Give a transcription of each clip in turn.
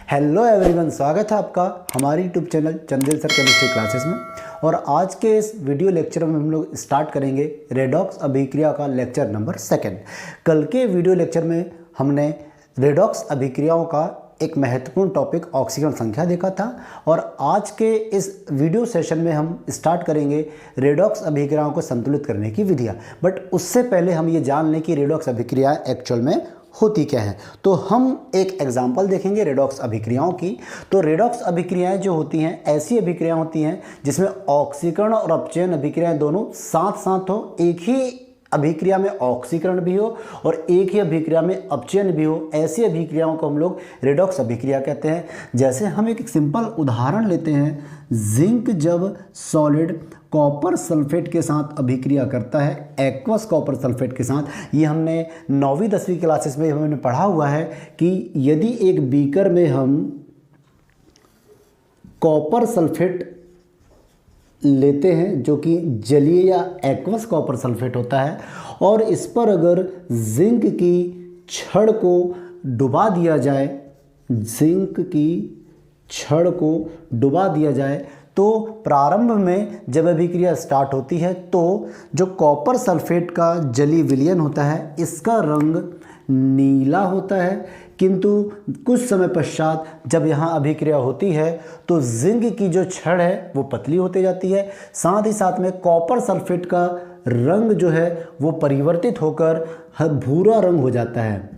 Hello everyone, स्वागत है आपका हमारी YouTube channel Chandel sir chemistry classes में। और आज के इस वीडियो लेक्चर में हम लोग स्टार्ट करेंगे रेडॉक्स अभिक्रिया का लेक्चर नंबर 2। कल के वीडियो लेक्चर में हमने रेडॉक्स अभिक्रियाओं का एक महत्वपूर्ण टॉपिक ऑक्सीकरण संख्या देखा था, और आज के इस वीडियो सेशन में हम स्टार्ट करेंगे रेडॉक्स अभिक्रियाओं को संतुलित करने की विधियाँ। बट उससे पहले हम ये जान लें कि रेडॉक्स अभिक्रियाएँ एक्चुअल में होती क्या है। तो हम एक एग्जाम्पल देखेंगे रेडॉक्स अभिक्रियाओं की। तो रेडॉक्स अभिक्रियाएं जो होती हैं ऐसी अभिक्रियाएं होती हैं जिसमें ऑक्सीकरण और अपचयन अभिक्रियाएं दोनों साथ साथ हो, एक ही अभिक्रिया में ऑक्सीकरण भी हो और एक ही अभिक्रिया में अपचयन भी हो। ऐसी अभिक्रियाओं को हम लोग रेडॉक्स अभिक्रिया कहते हैं। जैसे हम एक सिंपल उदाहरण लेते हैं, जिंक जब सॉलिड कॉपर सल्फेट के साथ अभिक्रिया करता है, एक्वस कॉपर सल्फेट के साथ। ये हमने 9वीं 10वीं क्लासेस में हमने पढ़ा हुआ है कि यदि एक बीकर में हम कॉपर सल्फेट लेते हैं जो कि जलीय या एक्वस कॉपर सल्फेट होता है, और इस पर अगर जिंक की छड़ को डुबा दिया जाए, जिंक की छड़ को डुबा दिया जाए, तो प्रारंभ में जब अभिक्रिया स्टार्ट होती है तो जो कॉपर सल्फेट का जलीय विलयन होता है इसका रंग नीला होता है। किंतु कुछ समय पश्चात जब यहाँ अभिक्रिया होती है तो जिंक की जो छड़ है वो पतली होती जाती है, साथ ही साथ में कॉपर सल्फेट का रंग जो है वो परिवर्तित होकर भूरा रंग हो जाता है।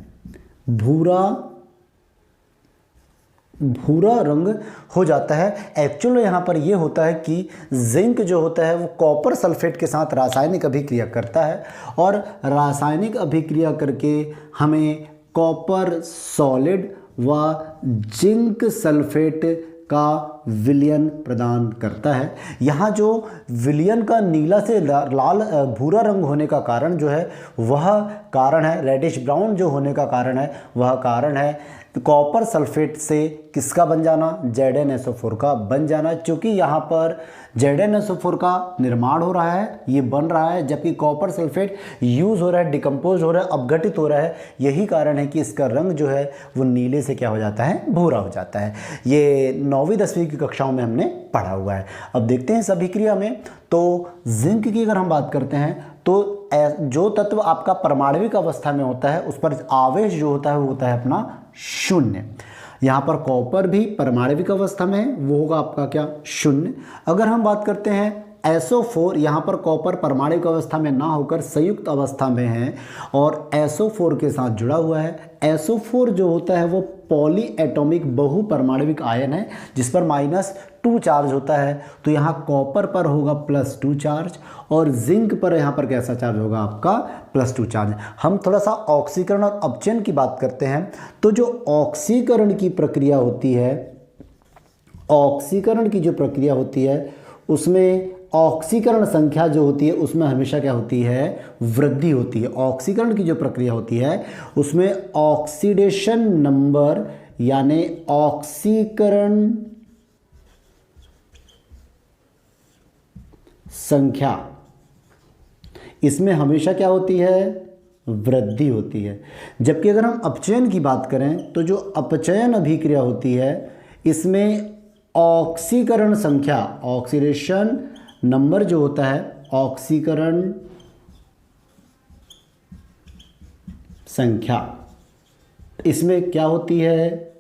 भूरा रंग हो जाता है। एक्चुअली यहाँ पर ये होता है कि जिंक जो होता है वो कॉपर सल्फेट के साथ रासायनिक अभिक्रिया करता है, और रासायनिक अभिक्रिया करके हमें कॉपर सॉलिड व जिंक सल्फेट का विलयन प्रदान करता है। यहाँ जो विलयन का नीला से लाल भूरा रंग होने का कारण जो है वह कारण है, रेडिश ब्राउन जो होने का कारण है वह कारण है कॉपर सल्फेट से किसका बन जाना, ZnSO4 का बन जाना। क्योंकि यहाँ पर ZnSO4 का निर्माण हो रहा है, ये बन रहा है, जबकि कॉपर सल्फेट यूज़ हो रहा है, डिकम्पोज हो रहा है, अपघटित हो रहा है। यही कारण है कि इसका रंग जो है वो नीले से क्या हो जाता है, भूरा हो जाता है। ये 9वीं 10वीं की कक्षाओं में हमने पढ़ा हुआ है। अब देखते हैं इस अभिक्रिया में। तो जिंक की अगर हम बात करते हैं तो जो तत्व आपका परमाणविक अवस्था में होता है उस पर आवेश जो होता है वो होता है अपना 0। यहाँ पर कॉपर भी परमाणविक अवस्था में है, वो होगा आपका क्या, 0। अगर हम बात करते हैं SO4, यहाँ पर कॉपर परमाणविक अवस्था में ना होकर संयुक्त अवस्था में है और SO4 के साथ जुड़ा हुआ है। SO4 जो होता है वो पॉली एटॉमिक बहु परमाणविक आयन है जिस पर -2 चार्ज होता है। तो यहाँ कॉपर पर होगा +2 चार्ज और जिंक पर यहाँ पर कैसा चार्ज होगा आपका, +2 चार्ज। हम थोड़ा सा ऑक्सीकरण और अपचयन की बात करते हैं। तो जो ऑक्सीकरण की प्रक्रिया होती है, ऑक्सीकरण की जो प्रक्रिया होती है उसमें ऑक्सीकरण संख्या जो होती है उसमें हमेशा क्या होती है, वृद्धि होती है। ऑक्सीकरण की जो प्रक्रिया होती है उसमें ऑक्सीडेशन नंबर यानी ऑक्सीकरण संख्या, इसमें हमेशा क्या होती है, वृद्धि होती है। जबकि अगर हम अपचयन की बात करें तो जो अपचयन अभिक्रिया होती है इसमें ऑक्सीकरण संख्या, ऑक्सीडेशन नंबर जो होता है, ऑक्सीकरण संख्या, इसमें क्या होती है,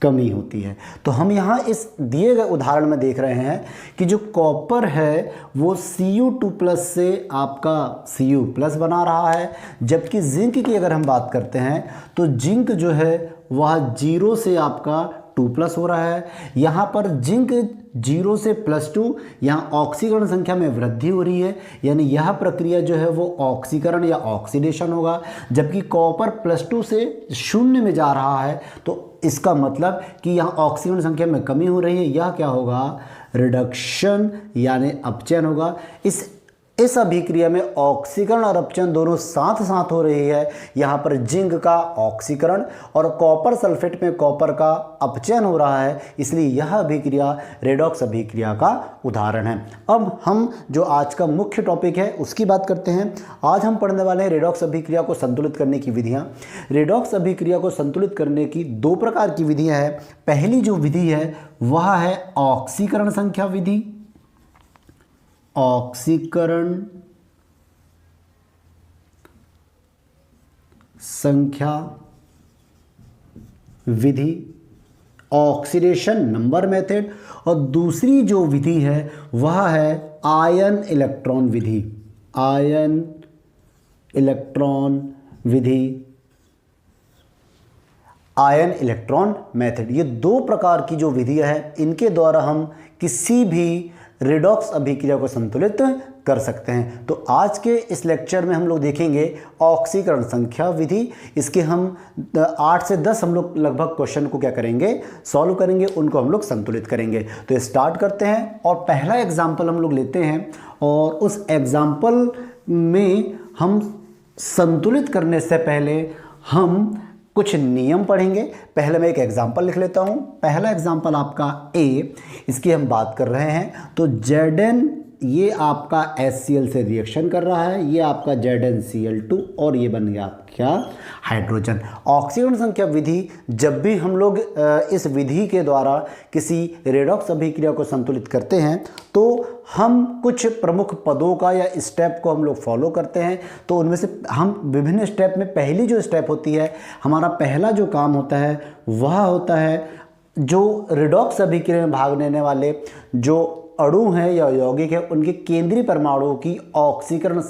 कमी होती है। तो हम यहाँ इस दिए गए उदाहरण में देख रहे हैं कि जो कॉपर है वो Cu2+ से आपका Cu+ बना रहा है, जबकि जिंक की अगर हम बात करते हैं तो जिंक जो है वह 0 से आपका 2+ हो रहा है। यहाँ पर जिंक 0 से +2, यहाँ ऑक्सीकरण संख्या में वृद्धि हो रही है, यानी यह प्रक्रिया जो है वो ऑक्सीकरण या ऑक्सीडेशन होगा। जबकि कॉपर +2 से 0 में जा रहा है, तो इसका मतलब कि यहाँ ऑक्सीकरण संख्या में कमी हो रही है। यह क्या होगा, रिडक्शन यानी अपचयन होगा। इस इस अभिक्रिया में ऑक्सीकरण और अपचयन दोनों साथ साथ हो रही है। यहाँ पर जिंक का ऑक्सीकरण और कॉपर सल्फेट में कॉपर का अपचयन हो रहा है, इसलिए यह अभिक्रिया रेडॉक्स अभिक्रिया का उदाहरण है। अब हम जो आज का मुख्य टॉपिक है उसकी बात करते हैं। आज हम पढ़ने वाले हैं रेडॉक्स अभिक्रिया को संतुलित करने की विधियाँ। रेडॉक्स अभिक्रिया को संतुलित करने की दो प्रकार की विधियाँ हैं। पहली जो विधि है वह है ऑक्सीकरण संख्या विधि, ऑक्सीकरण संख्या विधि, ऑक्सीडेशन नंबर मेथड। और दूसरी जो विधि है वह है आयन इलेक्ट्रॉन विधि, आयन इलेक्ट्रॉन विधि, आयन इलेक्ट्रॉन मेथड। ये दो प्रकार की जो विधियां हैं इनके द्वारा हम किसी भी रेडॉक्स अभिक्रिया को संतुलित कर सकते हैं। तो आज के इस लेक्चर में हम लोग देखेंगे ऑक्सीकरण संख्या विधि। इसके हम 8 से 10 हम लोग लगभग क्वेश्चन को क्या करेंगे, सॉल्व करेंगे, उनको हम लोग संतुलित करेंगे। तो स्टार्ट करते हैं और पहला एग्जाम्पल हम लोग लेते हैं और उस एग्जाम्पल में हम संतुलित करने से पहले हम कुछ नियम पढ़ेंगे। पहले मैं एक एग्जाम्पल लिख लेता हूँ। पहला एग्जाम्पल आपका ए, इसकी हम बात कर रहे हैं। तो Zn ये आपका HCl से रिएक्शन कर रहा है, ये आपका ZnCl2 और ये बन गया आपका हाइड्रोजन। ऑक्सीकरण संख्या विधि, जब भी हम लोग इस विधि के द्वारा किसी रेडॉक्स अभिक्रिया को संतुलित करते हैं तो हम कुछ प्रमुख पदों का या स्टेप को हम लोग फॉलो करते हैं। तो उनमें से हम विभिन्न स्टेप में पहली जो स्टेप होती है, हमारा पहला जो काम होता है वह होता है जो रेडॉक्स अभिक्रिया में भाग लेने वाले जो अणु हैं या यौगिक है उनके केंद्रीय परमाणुओं की ऑक्सीकरण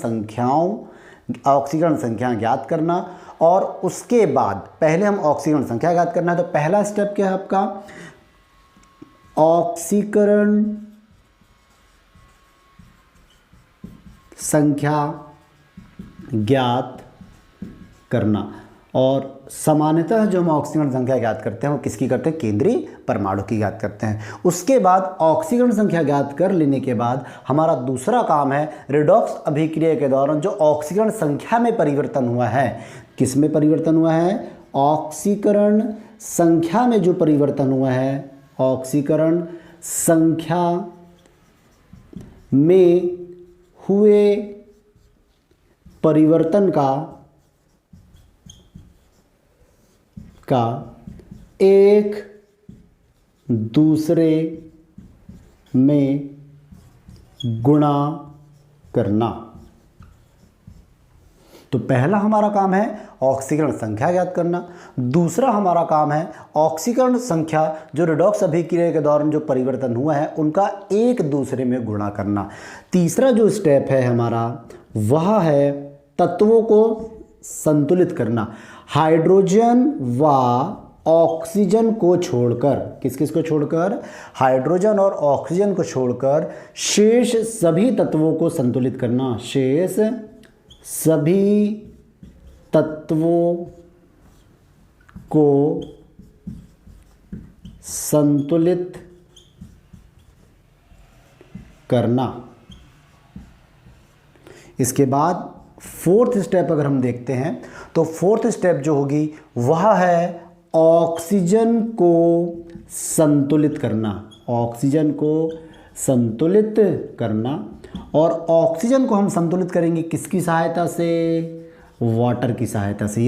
संख्या ज्ञात करना। और उसके बाद पहले हम ऑक्सीकरण संख्या ज्ञात करना है। तो पहला स्टेप क्या है आपका, ऑक्सीकरण संख्या ज्ञात करना। और सामान्यतः जो हम ऑक्सीकरण संख्या ज्ञात करते हैं वो किसकी करते हैं, केंद्रीय परमाणु की ज्ञात करते हैं। उसके बाद ऑक्सीकरण संख्या ज्ञात कर लेने के बाद हमारा दूसरा काम है रेडॉक्स अभिक्रिया के दौरान जो ऑक्सीकरण संख्या में परिवर्तन हुआ है, किस में परिवर्तन हुआ है, ऑक्सीकरण संख्या में जो परिवर्तन हुआ है, ऑक्सीकरण संख्या में हुए परिवर्तन का एक दूसरे में गुणा करना। तो पहला हमारा काम है ऑक्सीकरण संख्या ज्ञात करना। दूसरा हमारा काम है ऑक्सीकरण संख्या जो रेडॉक्स अभिक्रिया के दौरान जो परिवर्तन हुआ है उनका एक दूसरे में गुणा करना। तीसरा जो स्टेप है हमारा वह है तत्वों को संतुलित करना। हाइड्रोजन व ऑक्सीजन को छोड़कर, किस किस को छोड़कर, हाइड्रोजन और ऑक्सीजन को छोड़कर शेष सभी तत्वों को संतुलित करना। शेष सभी तत्वों को संतुलित करना। इसके बाद फोर्थ स्टेप अगर हम देखते हैं तो फोर्थ स्टेप जो होगी वह है ऑक्सीजन को संतुलित करना। ऑक्सीजन को संतुलित करना। और ऑक्सीजन को हम संतुलित करेंगे किसकी सहायता से, वाटर की सहायता से।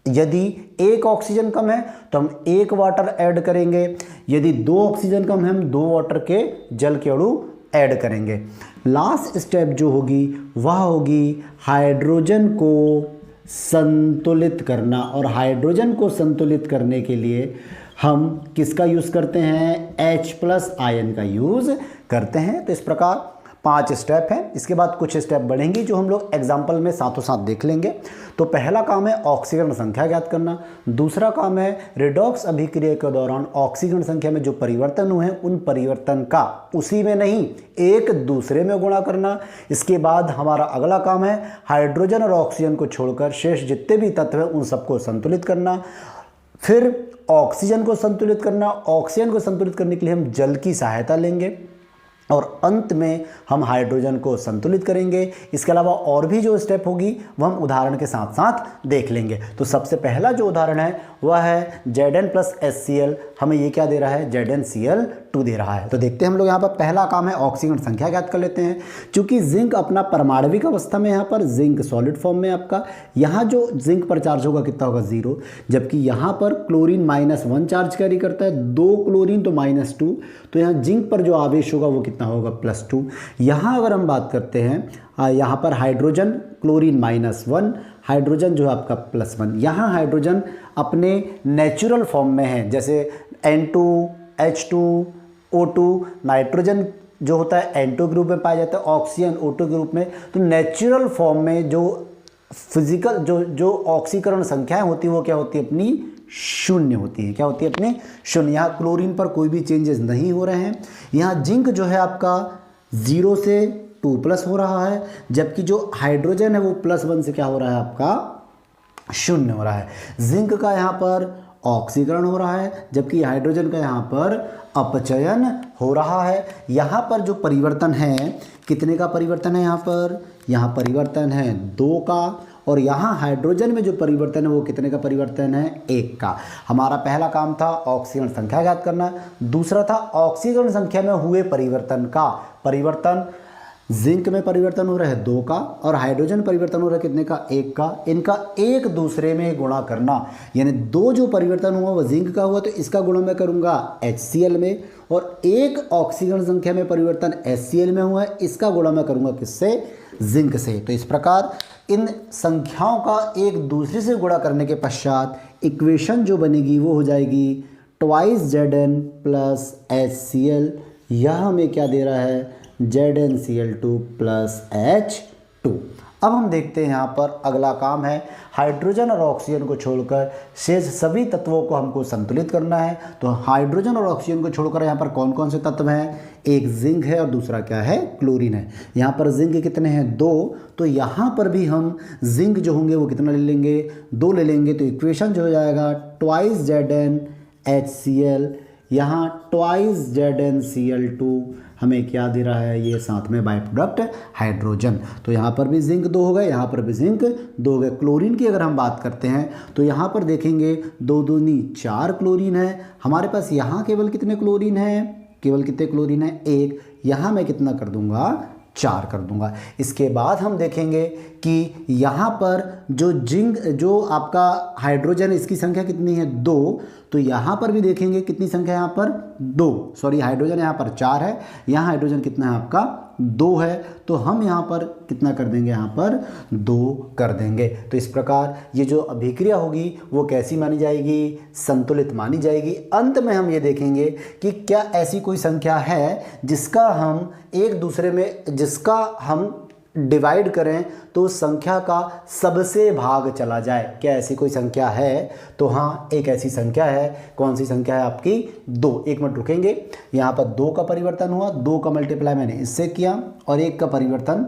यदि एक ऑक्सीजन कम है तो हम एक वाटर ऐड करेंगे, यदि दो ऑक्सीजन कम है हम दो वाटर के जल के अणु ऐड करेंगे। लास्ट स्टेप जो होगी वह होगी हाइड्रोजन को संतुलित करना। और हाइड्रोजन को संतुलित करने के लिए हम किसका यूज़ करते हैं, H+ आयन का यूज़ करते हैं। तो इस प्रकार 5 स्टेप हैं। इसके बाद कुछ स्टेप बढ़ेंगी जो हम लोग एग्जाम्पल में साथों साथ देख लेंगे। तो पहला काम है ऑक्सीकरण संख्या ज्ञात करना। दूसरा काम है रेडॉक्स अभिक्रिया के दौरान ऑक्सीकरण संख्या में जो परिवर्तन हुए हैं उन परिवर्तन का उसी में नहीं एक दूसरे में गुणा करना। इसके बाद हमारा अगला काम है हाइड्रोजन और ऑक्सीजन को छोड़कर शेष जितने भी तत्व हैं उन सबको संतुलित करना। फिर ऑक्सीजन को संतुलित करना। ऑक्सीजन को संतुलित करने के लिए हम जल की सहायता लेंगे। और अंत में हम हाइड्रोजन को संतुलित करेंगे। इसके अलावा और भी जो स्टेप होगी वह हम उदाहरण के साथ साथ देख लेंगे। तो सबसे पहला जो उदाहरण है वह है Zn प्लस HCl, हमें ये क्या दे रहा है, ZnCl2 दे रहा है। तो देखते हैं हम लोग यहाँ पर पहला काम है ऑक्सीजन संख्या ज्ञात कर लेते हैं। चूंकि जिंक अपना परमाणविक अवस्था में, यहाँ पर जिंक सॉलिड फॉर्म में आपका, यहाँ जो जिंक पर चार्ज होगा कितना होगा 0, जबकि यहाँ पर क्लोरीन -1 चार्ज कैरी करता है, 2 क्लोरीन तो -2, तो यहाँ जिंक पर जो आवेश होगा वो कितना होगा +2। यहाँ अगर हम बात करते हैं यहाँ पर हाइड्रोजन, क्लोरीन -1, हाइड्रोजन जो है आपका +1। यहाँ हाइड्रोजन अपने नेचुरल फॉर्म में है, जैसे N2, H2, O2, नाइट्रोजन जो होता है N2 ग्रुप में पाया जाता है, ऑक्सीजन O2 ग्रुप में। तो नेचुरल फॉर्म में जो फिजिकल जो ऑक्सीकरण संख्याएं होती है वो क्या होती है, अपनी शून्य होती है। क्या होती है, अपनी शून्य। यहाँ क्लोरीन पर कोई भी चेंजेस नहीं हो रहे हैं। यहाँ जिंक जो है आपका 0 से 2+ हो रहा है, जबकि जो हाइड्रोजन है वो +1 से क्या हो रहा है, आपका 0 हो रहा है। जिंक का यहाँ पर ऑक्सीकरण हो रहा है, जबकि हाइड्रोजन का यहाँ पर अपचयन हो रहा है। यहाँ पर जो परिवर्तन है, कितने का परिवर्तन है, यहाँ परिवर्तन है 2 का, और यहाँ हाइड्रोजन में जो परिवर्तन है वो कितने का परिवर्तन है, 1 का। हमारा पहला काम था ऑक्सीजन संख्या ज्ञात करना, दूसरा था ऑक्सीजन संख्या में हुए परिवर्तन का। परिवर्तन जिंक में परिवर्तन हो रहा है 2 का, और हाइड्रोजन परिवर्तन हो रहा है कितने का, 1 का। इनका एक दूसरे में गुणा करना, यानी 2 जो परिवर्तन हुआ वो जिंक का हुआ तो इसका गुणा मैं करूंगा HCl में, और एक ऑक्सीजन संख्या में परिवर्तन HCl में हुआ है, इसका गुणा मैं करूंगा किससे, जिंक से। तो इस प्रकार इन संख्याओं का एक दूसरे से गुणा करने के पश्चात इक्वेशन जो बनेगी वो हो जाएगी 2Zn प्लस HCl। यह हमें क्या दे रहा है, ZnCl2 प्लस H2। अब हम देखते हैं यहाँ पर अगला काम है हाइड्रोजन और ऑक्सीजन को छोड़कर शेष सभी तत्वों को हमको संतुलित करना है। तो हाइड्रोजन और ऑक्सीजन को छोड़कर यहाँ पर कौन कौन से तत्व हैं, एक जिंक है और दूसरा क्या है, क्लोरीन है। यहाँ पर जिंक कितने हैं, 2, तो यहाँ पर भी हम जिंक जो होंगे वो कितना ले लेंगे, 2 ले लेंगे। तो इक्वेशन जो हो जाएगा 2ZnHCl, यहाँ 2ZnCl2 हमें क्या दे रहा है, ये साथ में बाय प्रोडक्ट हाइड्रोजन। तो यहाँ पर भी जिंक 2 हो गए, यहाँ पर भी जिंक 2 हो गए। क्लोरीन की अगर हम बात करते हैं तो यहाँ पर देखेंगे 2 दूनी 4 क्लोरीन है हमारे पास। यहाँ केवल कितने क्लोरीन है, केवल कितने क्लोरीन है, 1। यहाँ मैं कितना कर दूंगा, 4 कर दूंगा। इसके बाद हम देखेंगे कि यहाँ पर जो जिंक जो आपका हाइड्रोजन इसकी संख्या कितनी है, 2। तो यहाँ पर भी देखेंगे कितनी संख्या है, यहाँ पर 2, सॉरी हाइड्रोजन यहाँ पर 4 है, यहाँ हाइड्रोजन कितना है आपका 2 है। तो हम यहाँ पर कितना कर देंगे, यहाँ पर 2 कर देंगे। तो इस प्रकार ये जो अभिक्रिया होगी वो कैसी मानी जाएगी, संतुलित मानी जाएगी। अंत में हम ये देखेंगे कि क्या ऐसी कोई संख्या है जिसका हम एक दूसरे में, जिसका हम डिवाइड करें तो संख्या का सबसे भाग चला जाए। क्या ऐसी कोई संख्या है, तो हाँ एक ऐसी संख्या है। कौन सी संख्या है आपकी, 2। 1 मिनट रुकेंगे। यहाँ पर 2 का परिवर्तन हुआ, 2 का मल्टीप्लाई मैंने इससे किया, और 1 का परिवर्तन,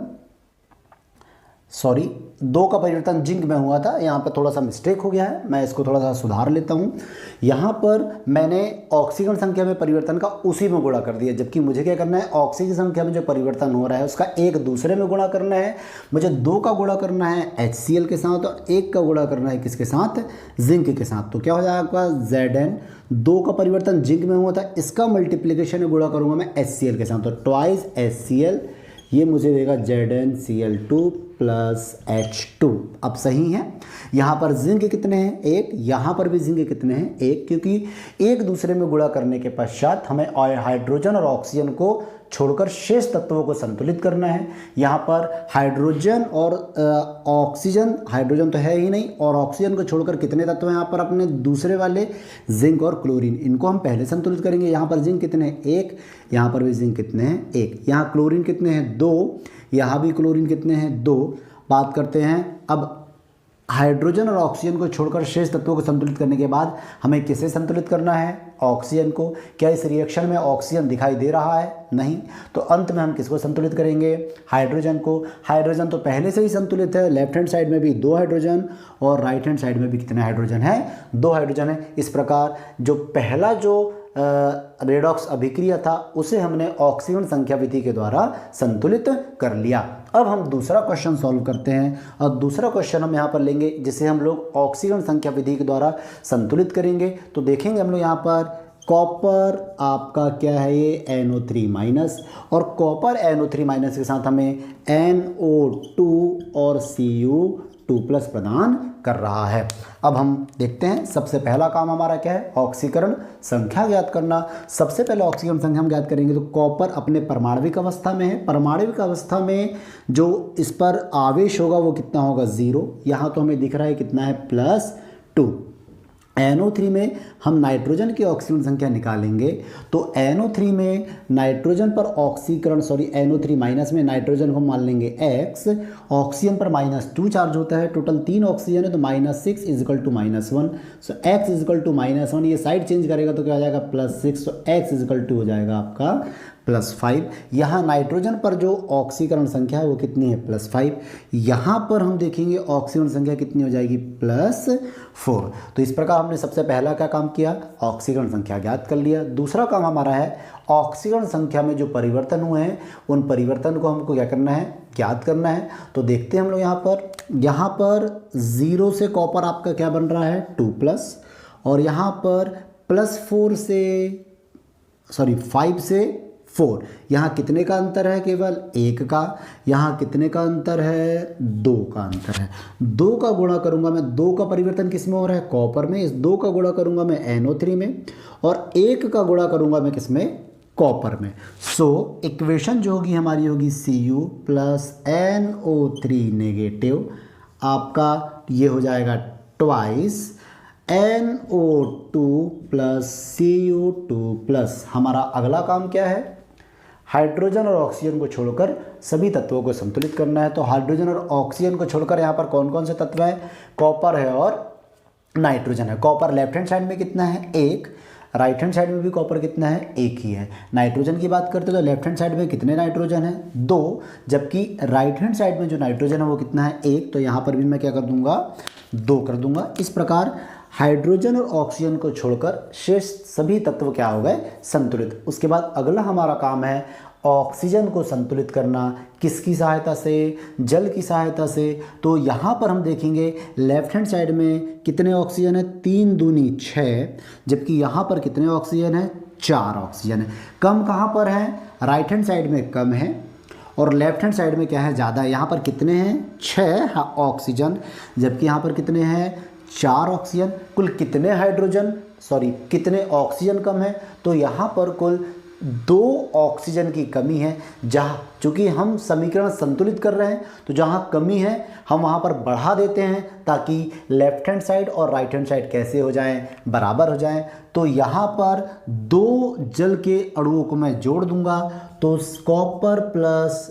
सॉरी 2 का परिवर्तन जिंक में हुआ था, यहाँ पर थोड़ा सा मिस्टेक हो गया है, मैं इसको थोड़ा सा सुधार लेता हूँ। यहाँ पर मैंने ऑक्सीजन संख्या में परिवर्तन का उसी में गुणा कर दिया, जबकि मुझे क्या करना है, ऑक्सीजन संख्या में जो परिवर्तन हो रहा है उसका एक दूसरे में गुणा करना है। मुझे 2 का गुणा करना है HCl के साथ, और 1 का गुणा करना है किसके साथ, जिंक के साथ। तो क्या हो जाएगा आपका Zn, 2 का परिवर्तन जिंक में हुआ था, इसका मल्टीप्लीकेशन में गुणा करूँगा मैं HCl के साथ, तो 2HCl, ये मुझे देगा ZnCl2 प्लस H2। अब सही है। यहाँ पर जिंक कितने हैं, 1, यहाँ पर भी जिंक कितने हैं, 1, क्योंकि एक दूसरे में गुणा करने के पश्चात हमें हाइड्रोजन और ऑक्सीजन को छोड़कर शेष तत्वों को संतुलित करना है। यहाँ पर हाइड्रोजन और ऑक्सीजन, हाइड्रोजन तो है ही नहीं, और ऑक्सीजन को छोड़कर कितने तत्व हैं यहाँ पर अपने दूसरे वाले, जिंक और क्लोरीन, इनको हम पहले संतुलित करेंगे। यहाँ पर जिंक कितने हैं, 1, यहाँ पर भी जिंक कितने हैं, 1, यहाँ क्लोरीन कितने हैं, 2, यहाँ भी क्लोरीन कितने हैं, 2। बात करते हैं अब हाइड्रोजन और ऑक्सीजन को छोड़कर शेष तत्वों को संतुलित करने के बाद हमें किसे संतुलित करना है, ऑक्सीजन को। क्या इस रिएक्शन में ऑक्सीजन दिखाई दे रहा है, नहीं, तो अंत में हम किसको संतुलित करेंगे, हाइड्रोजन को। हाइड्रोजन तो पहले से ही संतुलित है, लेफ्ट हैंड साइड में भी 2 हाइड्रोजन और राइट हैंड साइड में भी कितने हाइड्रोजन है, 2 हाइड्रोजन है। इस प्रकार जो पहला जो रेडॉक्स अभिक्रिया था उसे हमने ऑक्सीकरण संख्या विधि के द्वारा संतुलित कर लिया। अब हम दूसरा क्वेश्चन सॉल्व करते हैं और दूसरा क्वेश्चन हम यहाँ पर लेंगे जिसे हम लोग ऑक्सीकरण संख्या विधि के द्वारा संतुलित करेंगे। तो देखेंगे हम लोग यहाँ पर कॉपर आपका क्या है ये NO3 माइनस, और कॉपर NO3 माइनस के साथ हमें NO2 और Cu2 प्लस प्रदान कर रहा है। अब हम देखते हैं सबसे पहला काम हमारा क्या है, ऑक्सीकरण संख्या ज्ञात करना। सबसे पहले ऑक्सीकरण संख्या हम ज्ञात करेंगे तो कॉपर अपने परमाणविक अवस्था में है। परमाणविक अवस्था में जो इस पर आवेश होगा वो कितना होगा 0। यहाँ तो हमें दिख रहा है कितना है +2। NO3 में हम नाइट्रोजन की ऑक्सीकरण संख्या निकालेंगे तो NO3 में नाइट्रोजन पर ऑक्सीकरण NO3 माइनस में नाइट्रोजन को मान लेंगे X, ऑक्सीजन पर -2 चार्ज होता है, टोटल 3 ऑक्सीजन है तो -6 = -1। सो X = -1, ये साइड चेंज करेगा तो क्या हो जाएगा +6, तो X = हो जाएगा आपका +5। यहाँ नाइट्रोजन पर जो ऑक्सीकरण संख्या है वो कितनी है +5। यहाँ पर हम देखेंगे ऑक्सीकरण संख्या कितनी हो जाएगी +4। तो इस प्रकार हमने सबसे पहला क्या काम किया, ऑक्सीकरण संख्या ज्ञात कर लिया। दूसरा काम हमारा है ऑक्सीकरण संख्या में जो परिवर्तन हुए हैं उन परिवर्तन को हमको क्या करना है, ज्ञात करना है। तो देखते हैं हम लोग यहाँ पर 0 से कॉपर आपका क्या बन रहा है 2+, और यहाँ पर +4 से 5 से 4, यहाँ कितने का अंतर है, केवल 1 का। यहाँ कितने का अंतर है, 2 का अंतर है। 2 का गुणा करूँगा मैं, 2 का परिवर्तन किस में हो रहा है, कॉपर में। इस 2 का गुणा करूँगा मैं NO3 में, और 1 का गुणा करूँगा मैं किस में, कॉपर में। सो इक्वेशन जो होगी हमारी होगी Cu + NO3 नेगेटिव, आपका ये हो जाएगा ट्वाइस NO2 + Cu2 +। हमारा अगला काम क्या है, हाइड्रोजन और ऑक्सीजन को छोड़कर सभी तत्वों को संतुलित करना है। तो हाइड्रोजन और ऑक्सीजन को छोड़कर यहाँ पर कौन कौन से तत्व हैं, कॉपर है और नाइट्रोजन है। कॉपर लेफ्ट हैंड साइड में कितना है 1, राइट हैंड साइड में भी कॉपर कितना है 1 ही है। नाइट्रोजन की बात करते हैं तो लेफ्ट हैंड साइड में कितने नाइट्रोजन है 2, जबकि राइट हैंड साइड में जो नाइट्रोजन है वो कितना है 1। तो यहाँ पर भी मैं क्या कर दूंगा 2 कर दूंगा। इस प्रकार हाइड्रोजन और ऑक्सीजन को छोड़कर शेष सभी तत्व क्या हो गए, संतुलित। उसके बाद अगला हमारा काम है ऑक्सीजन को संतुलित करना, किसकी सहायता से, जल की सहायता से। तो यहाँ पर हम देखेंगे लेफ्ट हैंड साइड में कितने ऑक्सीजन है, 3 दूनी 6, जबकि यहाँ पर कितने ऑक्सीजन है, 4 ऑक्सीजन है। कम कहाँ पर है, राइट हैंड साइड में कम है और लेफ्ट हैंड साइड में क्या है, ज़्यादा है। यहाँ पर कितने हैं 6 ऑक्सीजन, जबकि यहाँ पर कितने हैं 4 ऑक्सीजन। कुल कितने कितने ऑक्सीजन कम है, तो यहाँ पर कुल 2 ऑक्सीजन की कमी है। जहाँ चूँकि हम समीकरण संतुलित कर रहे हैं तो जहाँ कमी है हम वहाँ पर बढ़ा देते हैं ताकि लेफ्ट हैंड साइड और राइट हैंड साइड कैसे हो जाएं, बराबर हो जाएं। तो यहाँ पर 2 जल के अणुओं को मैं जोड़ दूंगा, तो copper plus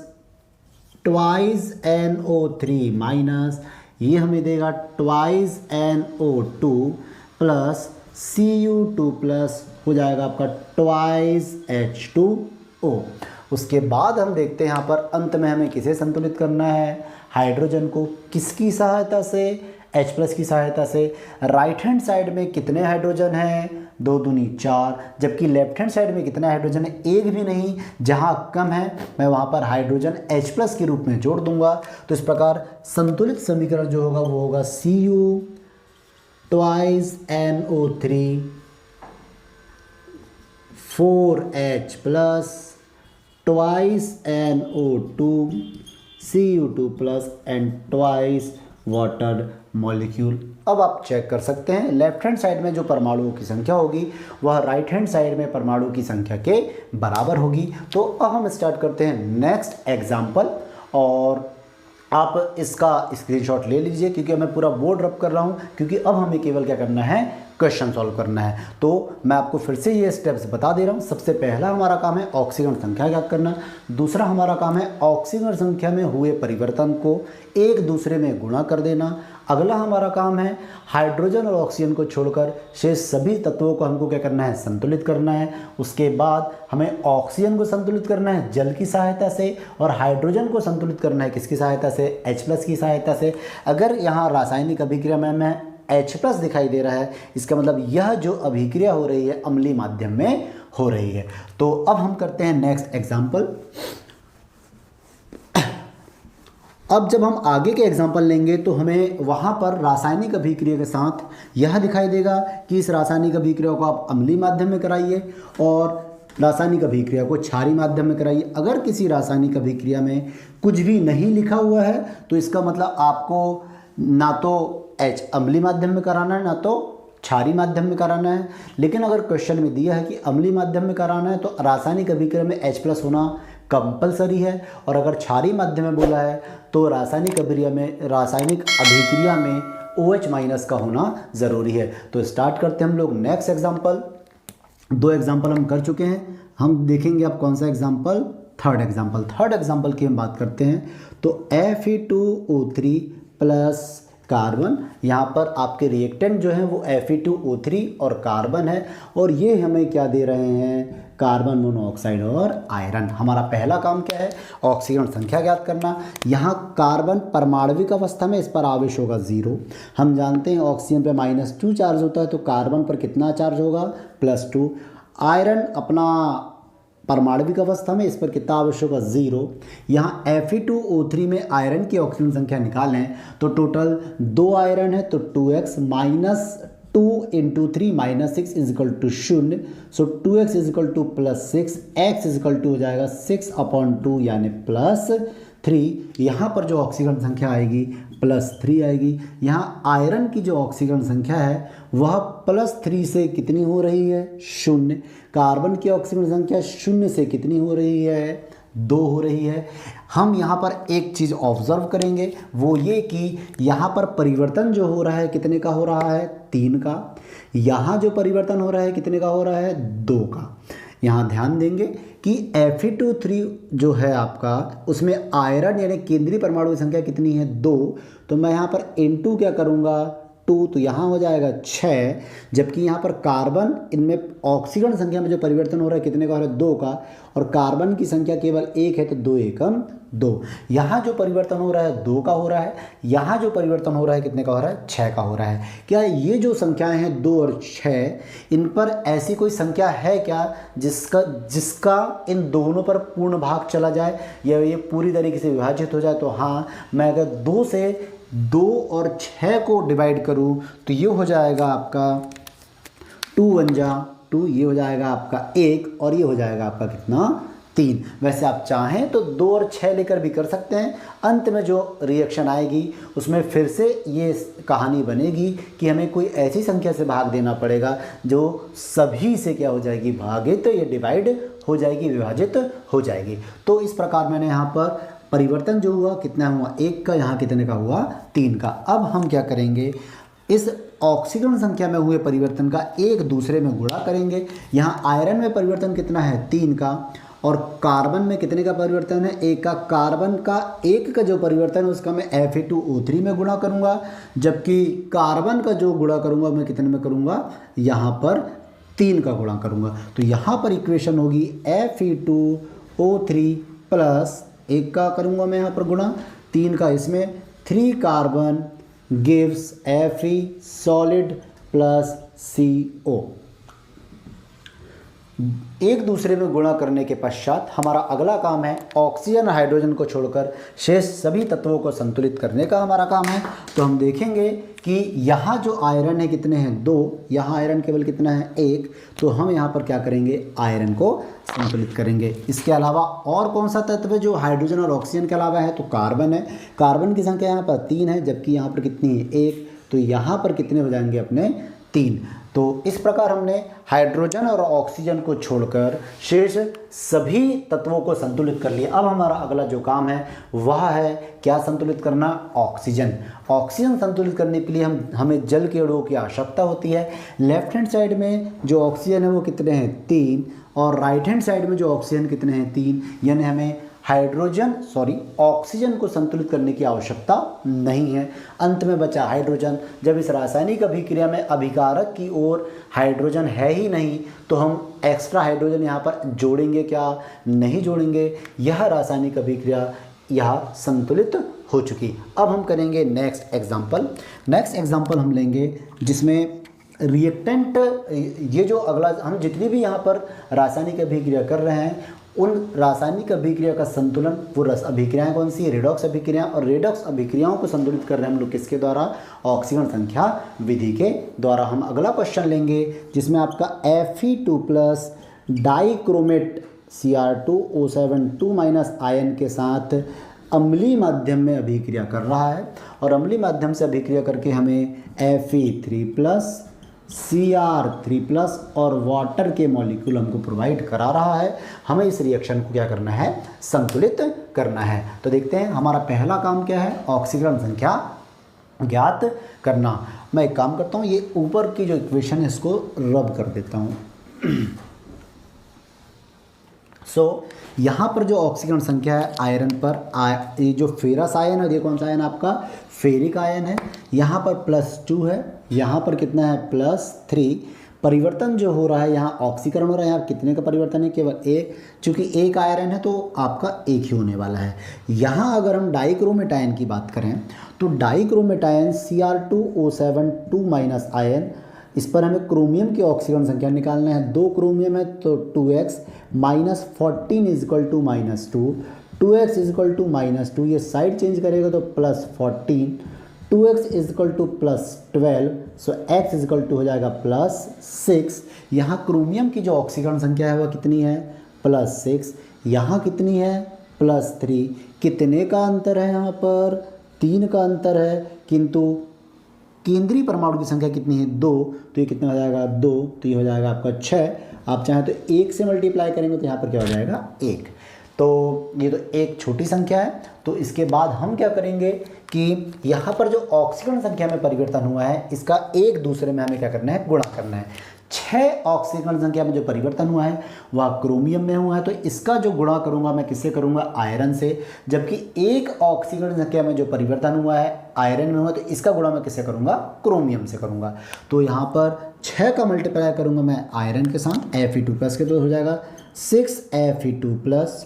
twice NO3 minus, ये हमें देगा twice NO2 plus Cu2 plus हो जाएगा आपका ट्वाइस H2O। उसके बाद हम देखते हैं यहाँ पर अंत में हमें किसे संतुलित करना है, हाइड्रोजन को। किसकी सहायता से, H+ की सहायता से। राइट हैंड साइड में कितने हाइड्रोजन हैं, 2 दूनी 4, जबकि लेफ्ट हैंड साइड में कितना हाइड्रोजन है, 1 भी नहीं। जहाँ कम है मैं वहाँ पर हाइड्रोजन H+ के रूप में जोड़ दूंगा। तो इस प्रकार संतुलित समीकरण जो होगा वो होगा Cu twice NO3 4H plus twice NO2 Cu2 plus and twice water molecule. अब आप चेक कर सकते हैं लेफ्ट हैंड साइड में जो परमाणुओं की संख्या होगी वह राइट हैंड साइड में परमाणु की संख्या के बराबर होगी। तो अब हम स्टार्ट करते हैं नेक्स्ट एग्जाम्पल, और आप इसका स्क्रीनशॉट ले लीजिए क्योंकि मैं पूरा बोर्ड रब कर रहा हूँ, क्योंकि अब हमें केवल क्या करना है, क्वेश्चन सॉल्व करना है। तो मैं आपको फिर से ये स्टेप्स बता दे रहा हूँ। सबसे पहला हमारा काम है ऑक्सीकरण संख्या ज्ञात करना। दूसरा हमारा काम है ऑक्सीकरण संख्या में हुए परिवर्तन को एक दूसरे में गुणा कर देना। अगला हमारा काम है हाइड्रोजन और ऑक्सीजन को छोड़कर शेष सभी तत्वों को हमको क्या करना है, संतुलित करना है। उसके बाद हमें ऑक्सीजन को संतुलित करना है जल की सहायता से, और हाइड्रोजन को संतुलित करना है किसकी सहायता से, H+ की सहायता से। अगर यहाँ रासायनिक अभिक्रिया में मैं H+ दिखाई दे रहा है, इसका मतलब यह जो अभिक्रिया हो रही है अम्लीय माध्यम में हो रही है। तो अब हम करते हैं नेक्स्ट एग्जाम्पल। अब जब हम आगे के एग्जाम्पल लेंगे तो हमें वहाँ पर रासायनिक अभिक्रिया के साथ यह दिखाई देगा कि इस रासायनिक अभिक्रिया को आप अम्लीय माध्यम में कराइए और रासायनिक अभिक्रिया को क्षारीय माध्यम में कराइए। अगर किसी रासायनिक अभिक्रिया में कुछ भी नहीं लिखा हुआ है तो इसका मतलब आपको ना तो H अम्लीय माध्यम में कराना है ना तो क्षारीय माध्यम में कराना है। लेकिन अगर क्वेश्चन में दिया है कि अम्लीय माध्यम में कराना है तो रासायनिक अभिक्रिया में H+ होना कंपलसरी है, और अगर क्षारीय माध्यम में बोला है तो रासायनिक अभिक्रिया में OH- का होना ज़रूरी है। तो स्टार्ट करते हैं हम लोग नेक्स्ट एग्जाम्पल। 2 एग्जाम्पल हम कर चुके हैं, हम देखेंगे अब कौन सा एग्जाम्पल, थर्ड एग्जाम्पल की हम बात करते हैं। तो Fe2O3 प्लस कार्बन, यहाँ पर आपके रिएक्टेंट जो है वो Fe2O3 और कार्बन है, और ये हमें क्या दे रहे हैं, कार्बन मोनोऑक्साइड और आयरन। हमारा पहला काम क्या है, ऑक्सीजन संख्या ज्ञात करना। यहाँ कार्बन परमाणविक अवस्था में, इस पर आवेश होगा 0। हम जानते हैं ऑक्सीजन पे -2 चार्ज होता है, तो कार्बन पर कितना चार्ज होगा, +2। आयरन अपना परमाणविक अवस्था में, इस पर कितना आवेश होगा, 0। यहाँ Fe2O3 में आयरन की ऑक्सीजन संख्या निकालें तो टोटल 2 आयरन है, तो 2x - 2 × 3 - 6 = 0। सो 2x = +6, x हो जाएगा 6/2 यानी +3। यहाँ पर जो ऑक्सीजन संख्या आएगी +3 आएगी। यहाँ आयरन की जो ऑक्सीजन संख्या है वह +3 से कितनी हो रही है, 0। कार्बन की ऑक्सीजन संख्या 0 से कितनी हो रही है, 2 हो रही है। हम यहाँ पर एक चीज़ ऑब्जर्व करेंगे, वो ये कि यहाँ पर परिवर्तन जो हो रहा है कितने का हो रहा है, 3 का। यहाँ जो परिवर्तन हो रहा है कितने का हो रहा है, 2 का। यहाँ ध्यान देंगे कि Fe2O3 जो है आपका, उसमें आयरन यानी केंद्रीय परमाणु की संख्या कितनी है, 2। तो मैं यहाँ पर N2 क्या करूँगा, 2, तो यहाँ हो जाएगा 6। जबकि यहाँ पर कार्बन, इनमें ऑक्सीजन संख्या में जो परिवर्तन हो रहा है कितने का हो रहा है, 2 का, और कार्बन की संख्या केवल 1 है, तो 2 एकम 2। यहाँ जो परिवर्तन हो रहा है 2 का हो रहा है, यहाँ जो परिवर्तन हो रहा है कितने का हो रहा है, 6 का हो रहा है। क्या ये जो संख्याएं हैं 2 और 6, इन पर ऐसी कोई संख्या है क्या जिसका इन दोनों पर पूर्ण भाग चला जाए या ये पूरी तरीके से विभाजित हो जाए? तो हाँ, मैं अगर 2 से 2 और 6 को डिवाइड करूं तो ये हो जाएगा आपका 2 × 1 = 2, ये हो जाएगा आपका 1, और ये हो जाएगा आपका कितना, 3। वैसे आप चाहें तो 2 और 6 लेकर भी कर सकते हैं। अंत में जो रिएक्शन आएगी उसमें फिर से ये कहानी बनेगी कि हमें कोई ऐसी संख्या से भाग देना पड़ेगा जो सभी से क्या हो जाएगी, भागित, ये डिवाइड हो जाएगी, विभाजित हो जाएगी। तो इस प्रकार मैंने यहाँ पर परिवर्तन जो हुआ कितना हुआ, 1 का, यहाँ कितने का हुआ, 3 का। अब हम क्या करेंगे, इस ऑक्सीजन संख्या में हुए परिवर्तन का एक दूसरे में गुणा करेंगे। यहाँ आयरन में परिवर्तन कितना है, 3 का, और कार्बन में कितने का परिवर्तन है, 1 का। कार्बन का 1 का जो परिवर्तन है उसका मैं Fe2O3 में गुणा करूँगा, जबकि कार्बन का जो गुणा करूँगा मैं कितने में करूँगा, यहाँ पर 3 का गुणा करूँगा। तो यहाँ पर इक्वेशन होगी Fe2O3 प्लस 1 का करूँगा मैं यहाँ पर गुणा 3 का, इसमें 3 carbon gives Fe solid plus CO। एक दूसरे में गुणा करने के पश्चात हमारा अगला काम है ऑक्सीजन और हाइड्रोजन को छोड़कर शेष सभी तत्वों को संतुलित करने का हमारा काम है। तो हम देखेंगे कि यहाँ जो आयरन है कितने हैं, 2, यहाँ आयरन केवल कितना है, 1। तो हम यहाँ पर क्या करेंगे, आयरन को संतुलित करेंगे। इसके अलावा और कौन सा तत्व है जो हाइड्रोजन और ऑक्सीजन के अलावा है, तो कार्बन है। कार्बन की संख्या यहाँ पर 3 है, जबकि यहाँ पर कितनी है, 1। तो यहाँ पर कितने हो जाएंगे अपने, 3। तो इस प्रकार हमने हाइड्रोजन और ऑक्सीजन को छोड़कर शेष सभी तत्वों को संतुलित कर लिया। अब हमारा अगला जो काम है वह है क्या संतुलित करना, ऑक्सीजन। ऑक्सीजन संतुलित करने के लिए हमें जल के अणुओं की आवश्यकता होती है। लेफ्ट हैंड साइड में जो ऑक्सीजन है वो कितने हैं, 3, और राइट हैंड साइड में जो ऑक्सीजन कितने हैं, 3। यानी हमें ऑक्सीजन को संतुलित करने की आवश्यकता नहीं है। अंत में बचा हाइड्रोजन। जब इस रासायनिक अभिक्रिया में अभिकारक की ओर हाइड्रोजन है ही नहीं तो हम एक्स्ट्रा हाइड्रोजन यहाँ पर जोड़ेंगे क्या, नहीं जोड़ेंगे। यह रासायनिक अभिक्रिया यह संतुलित हो चुकी। अब हम करेंगे नेक्स्ट एग्जाम्पल हम लेंगे जिसमें रिएक्टेंट, ये जो अगला हम जितनी भी यहाँ पर रासायनिक अभिक्रिया कर रहे हैं उन रासायनिक अभिक्रिया का संतुलन, वो रस अभिक्रियाएँ कौन सी है, रेडॉक्स अभिक्रिया, और रेडॉक्स अभिक्रियाओं को संतुलित कर रहे हैं हम लोग किसके द्वारा, ऑक्सीकरण संख्या विधि के द्वारा। हम अगला क्वेश्चन लेंगे जिसमें आपका Fe2 plus dichromate Cr2O7 2- ion के साथ अम्लीय माध्यम में अभिक्रिया कर रहा है, और अम्लीय माध्यम से अभिक्रिया करके हमें Fe3 प्लस Cr3 प्लस और वाटर के मॉलिक्यूल हमको प्रोवाइड करा रहा है। हमें इस रिएक्शन को क्या करना है, संतुलित करना है। तो देखते हैं हमारा पहला काम क्या है, ऑक्सीकरण संख्या ज्ञात करना। मैं एक काम करता हूँ, ये ऊपर की जो इक्वेशन है इसको रब कर देता हूँ। यहाँ पर जो ऑक्सीकरण संख्या है आयरन पर, ये जो फेरस आयन है, ये कौन सा आयन आपका, फेरिक आयन है। यहाँ पर +2 है, यहाँ पर कितना है +3। परिवर्तन जो हो रहा है यहाँ ऑक्सीकरण हो रहा है, यहाँ कितने का परिवर्तन है, केवल एक, चूँकि एक आयरन है तो आपका एक ही होने वाला है। यहाँ अगर हम डाइक्रोमेट आयन की बात करें तो डाइक्रोमेट आयन Cr2O7 2- आयन, इस पर हमें क्रोमियम की ऑक्सीकरण संख्या निकालना है। 2 क्रोमियम है तो 2x -14 = -2, 2x = -2, ये साइड चेंज करेगा तो +14, 2x = +12, सो x हो जाएगा +6। यहाँ क्रोमियम की जो ऑक्सीकरण संख्या है वह कितनी है, +6, यहाँ कितनी है +3। कितने का अंतर है, यहाँ पर 3 का अंतर है, किंतु केंद्रीय परमाणु की संख्या कितनी है 2, तो ये कितना हो जाएगा 2, तो ये हो जाएगा आपका 6। आप चाहें तो 1 से मल्टीप्लाई करेंगे तो यहाँ पर क्या हो जाएगा 1। तो ये तो एक छोटी संख्या है। तो इसके बाद हम क्या करेंगे कि यहाँ पर जो ऑक्सीकरण संख्या में परिवर्तन हुआ है इसका एक दूसरे में हमें क्या करना है, गुणा करना है। 6 ऑक्सीकरण संख्या में जो परिवर्तन हुआ है वह क्रोमियम में हुआ है, तो इसका जो गुणा करूंगा मैं किससे करूंगा, आयरन से। जबकि एक ऑक्सीकरण संख्या में जो परिवर्तन हुआ है आयरन में हुआ, तो इसका गुणा मैं किससे करूंगा, क्रोमियम से करूंगा। तो यहाँ पर 6 का मल्टीप्लाई करूंगा मैं आयरन के साथ, Fe2 प्लस के, तो हो जाएगा 6 Fe2 प्लस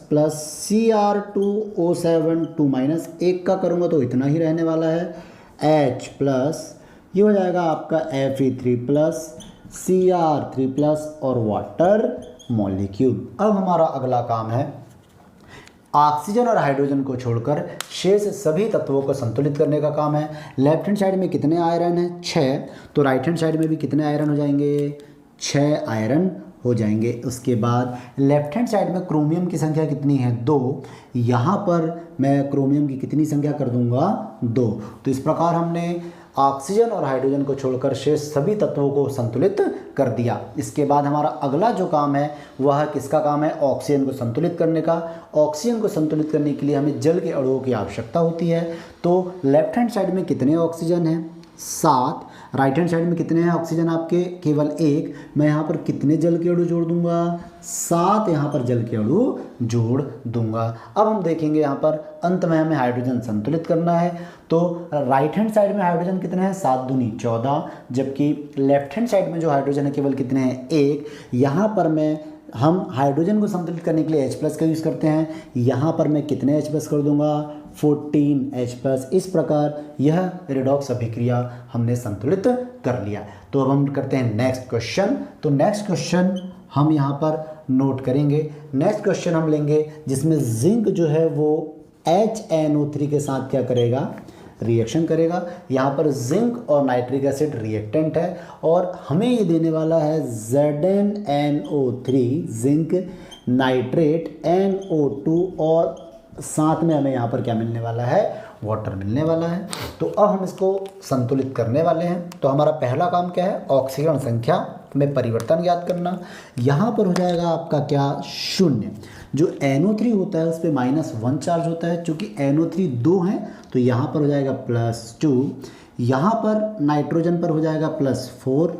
Cr2O7 2- 1 का करूंगा तो इतना ही रहने वाला है, H प्लस, ये हो जाएगा आपका Fe3 प्लस Cr3 प्लस और वाटर मॉलिक्यूल। अब हमारा अगला काम है ऑक्सीजन और हाइड्रोजन को छोड़कर शेष सभी तत्वों को संतुलित करने का काम है। लेफ्ट हैंड साइड में कितने आयरन है, 6, तो राइट हैंड साइड में भी कितने आयरन हो जाएंगे, 6 आयरन हो जाएंगे। उसके बाद लेफ्ट हैंड साइड में क्रोमियम की संख्या कितनी है, 2, यहाँ पर मैं क्रोमियम की कितनी संख्या कर दूंगा, 2। तो इस प्रकार हमने ऑक्सीजन और हाइड्रोजन को छोड़कर शेष सभी तत्वों को संतुलित कर दिया। इसके बाद हमारा अगला जो काम है वह किसका काम है, ऑक्सीजन को संतुलित करने का। ऑक्सीजन को संतुलित करने के लिए हमें जल के अणुओं की आवश्यकता होती है। तो लेफ्ट हैंड साइड में कितने ऑक्सीजन हैं, 7, राइट हैंड साइड में कितने हैं ऑक्सीजन आपके, केवल 1। मैं यहाँ पर कितने जल के अणु जोड़ दूंगा, 7 यहाँ पर जल के अणु जोड़ दूंगा। अब हम देखेंगे यहाँ पर अंत में हमें हाइड्रोजन संतुलित करना है। तो राइट हैंड साइड में हाइड्रोजन कितने हैं, 7 दूनी 14, जबकि लेफ्ट हैंड साइड में जो हाइड्रोजन है केवल कितने हैं, 1। यहाँ पर हम हाइड्रोजन को संतुलित करने के लिए H+ का यूज़ करते हैं। यहाँ पर मैं कितने H+ कर दूंगा, 14 H+। इस प्रकार यह रेडॉक्स अभिक्रिया हमने संतुलित कर लिया। तो अब हम करते हैं नेक्स्ट क्वेश्चन। तो नेक्स्ट क्वेश्चन हम यहाँ पर नोट करेंगे। नेक्स्ट क्वेश्चन हम लेंगे जिसमें जिंक जो है वो HNO3 के साथ क्या करेगा, रिएक्शन करेगा। यहाँ पर जिंक और नाइट्रिक एसिड रिएक्टेंट है और हमें ये देने वाला है ZnNO3, जिंक नाइट्रेट, NO2 और साथ में हमें यहाँ पर क्या मिलने वाला है, वाटर मिलने वाला है। तो अब हम इसको संतुलित करने वाले हैं। तो हमारा पहला काम क्या है, ऑक्सीकरण संख्या में परिवर्तन ज्ञात करना। यहाँ पर हो जाएगा आपका क्या, 0। जो NO3 होता है उस पर -1 चार्ज होता है, चूँकि NO3 2 हैं तो यहाँ पर हो जाएगा +2। यहाँ पर नाइट्रोजन पर हो जाएगा +4।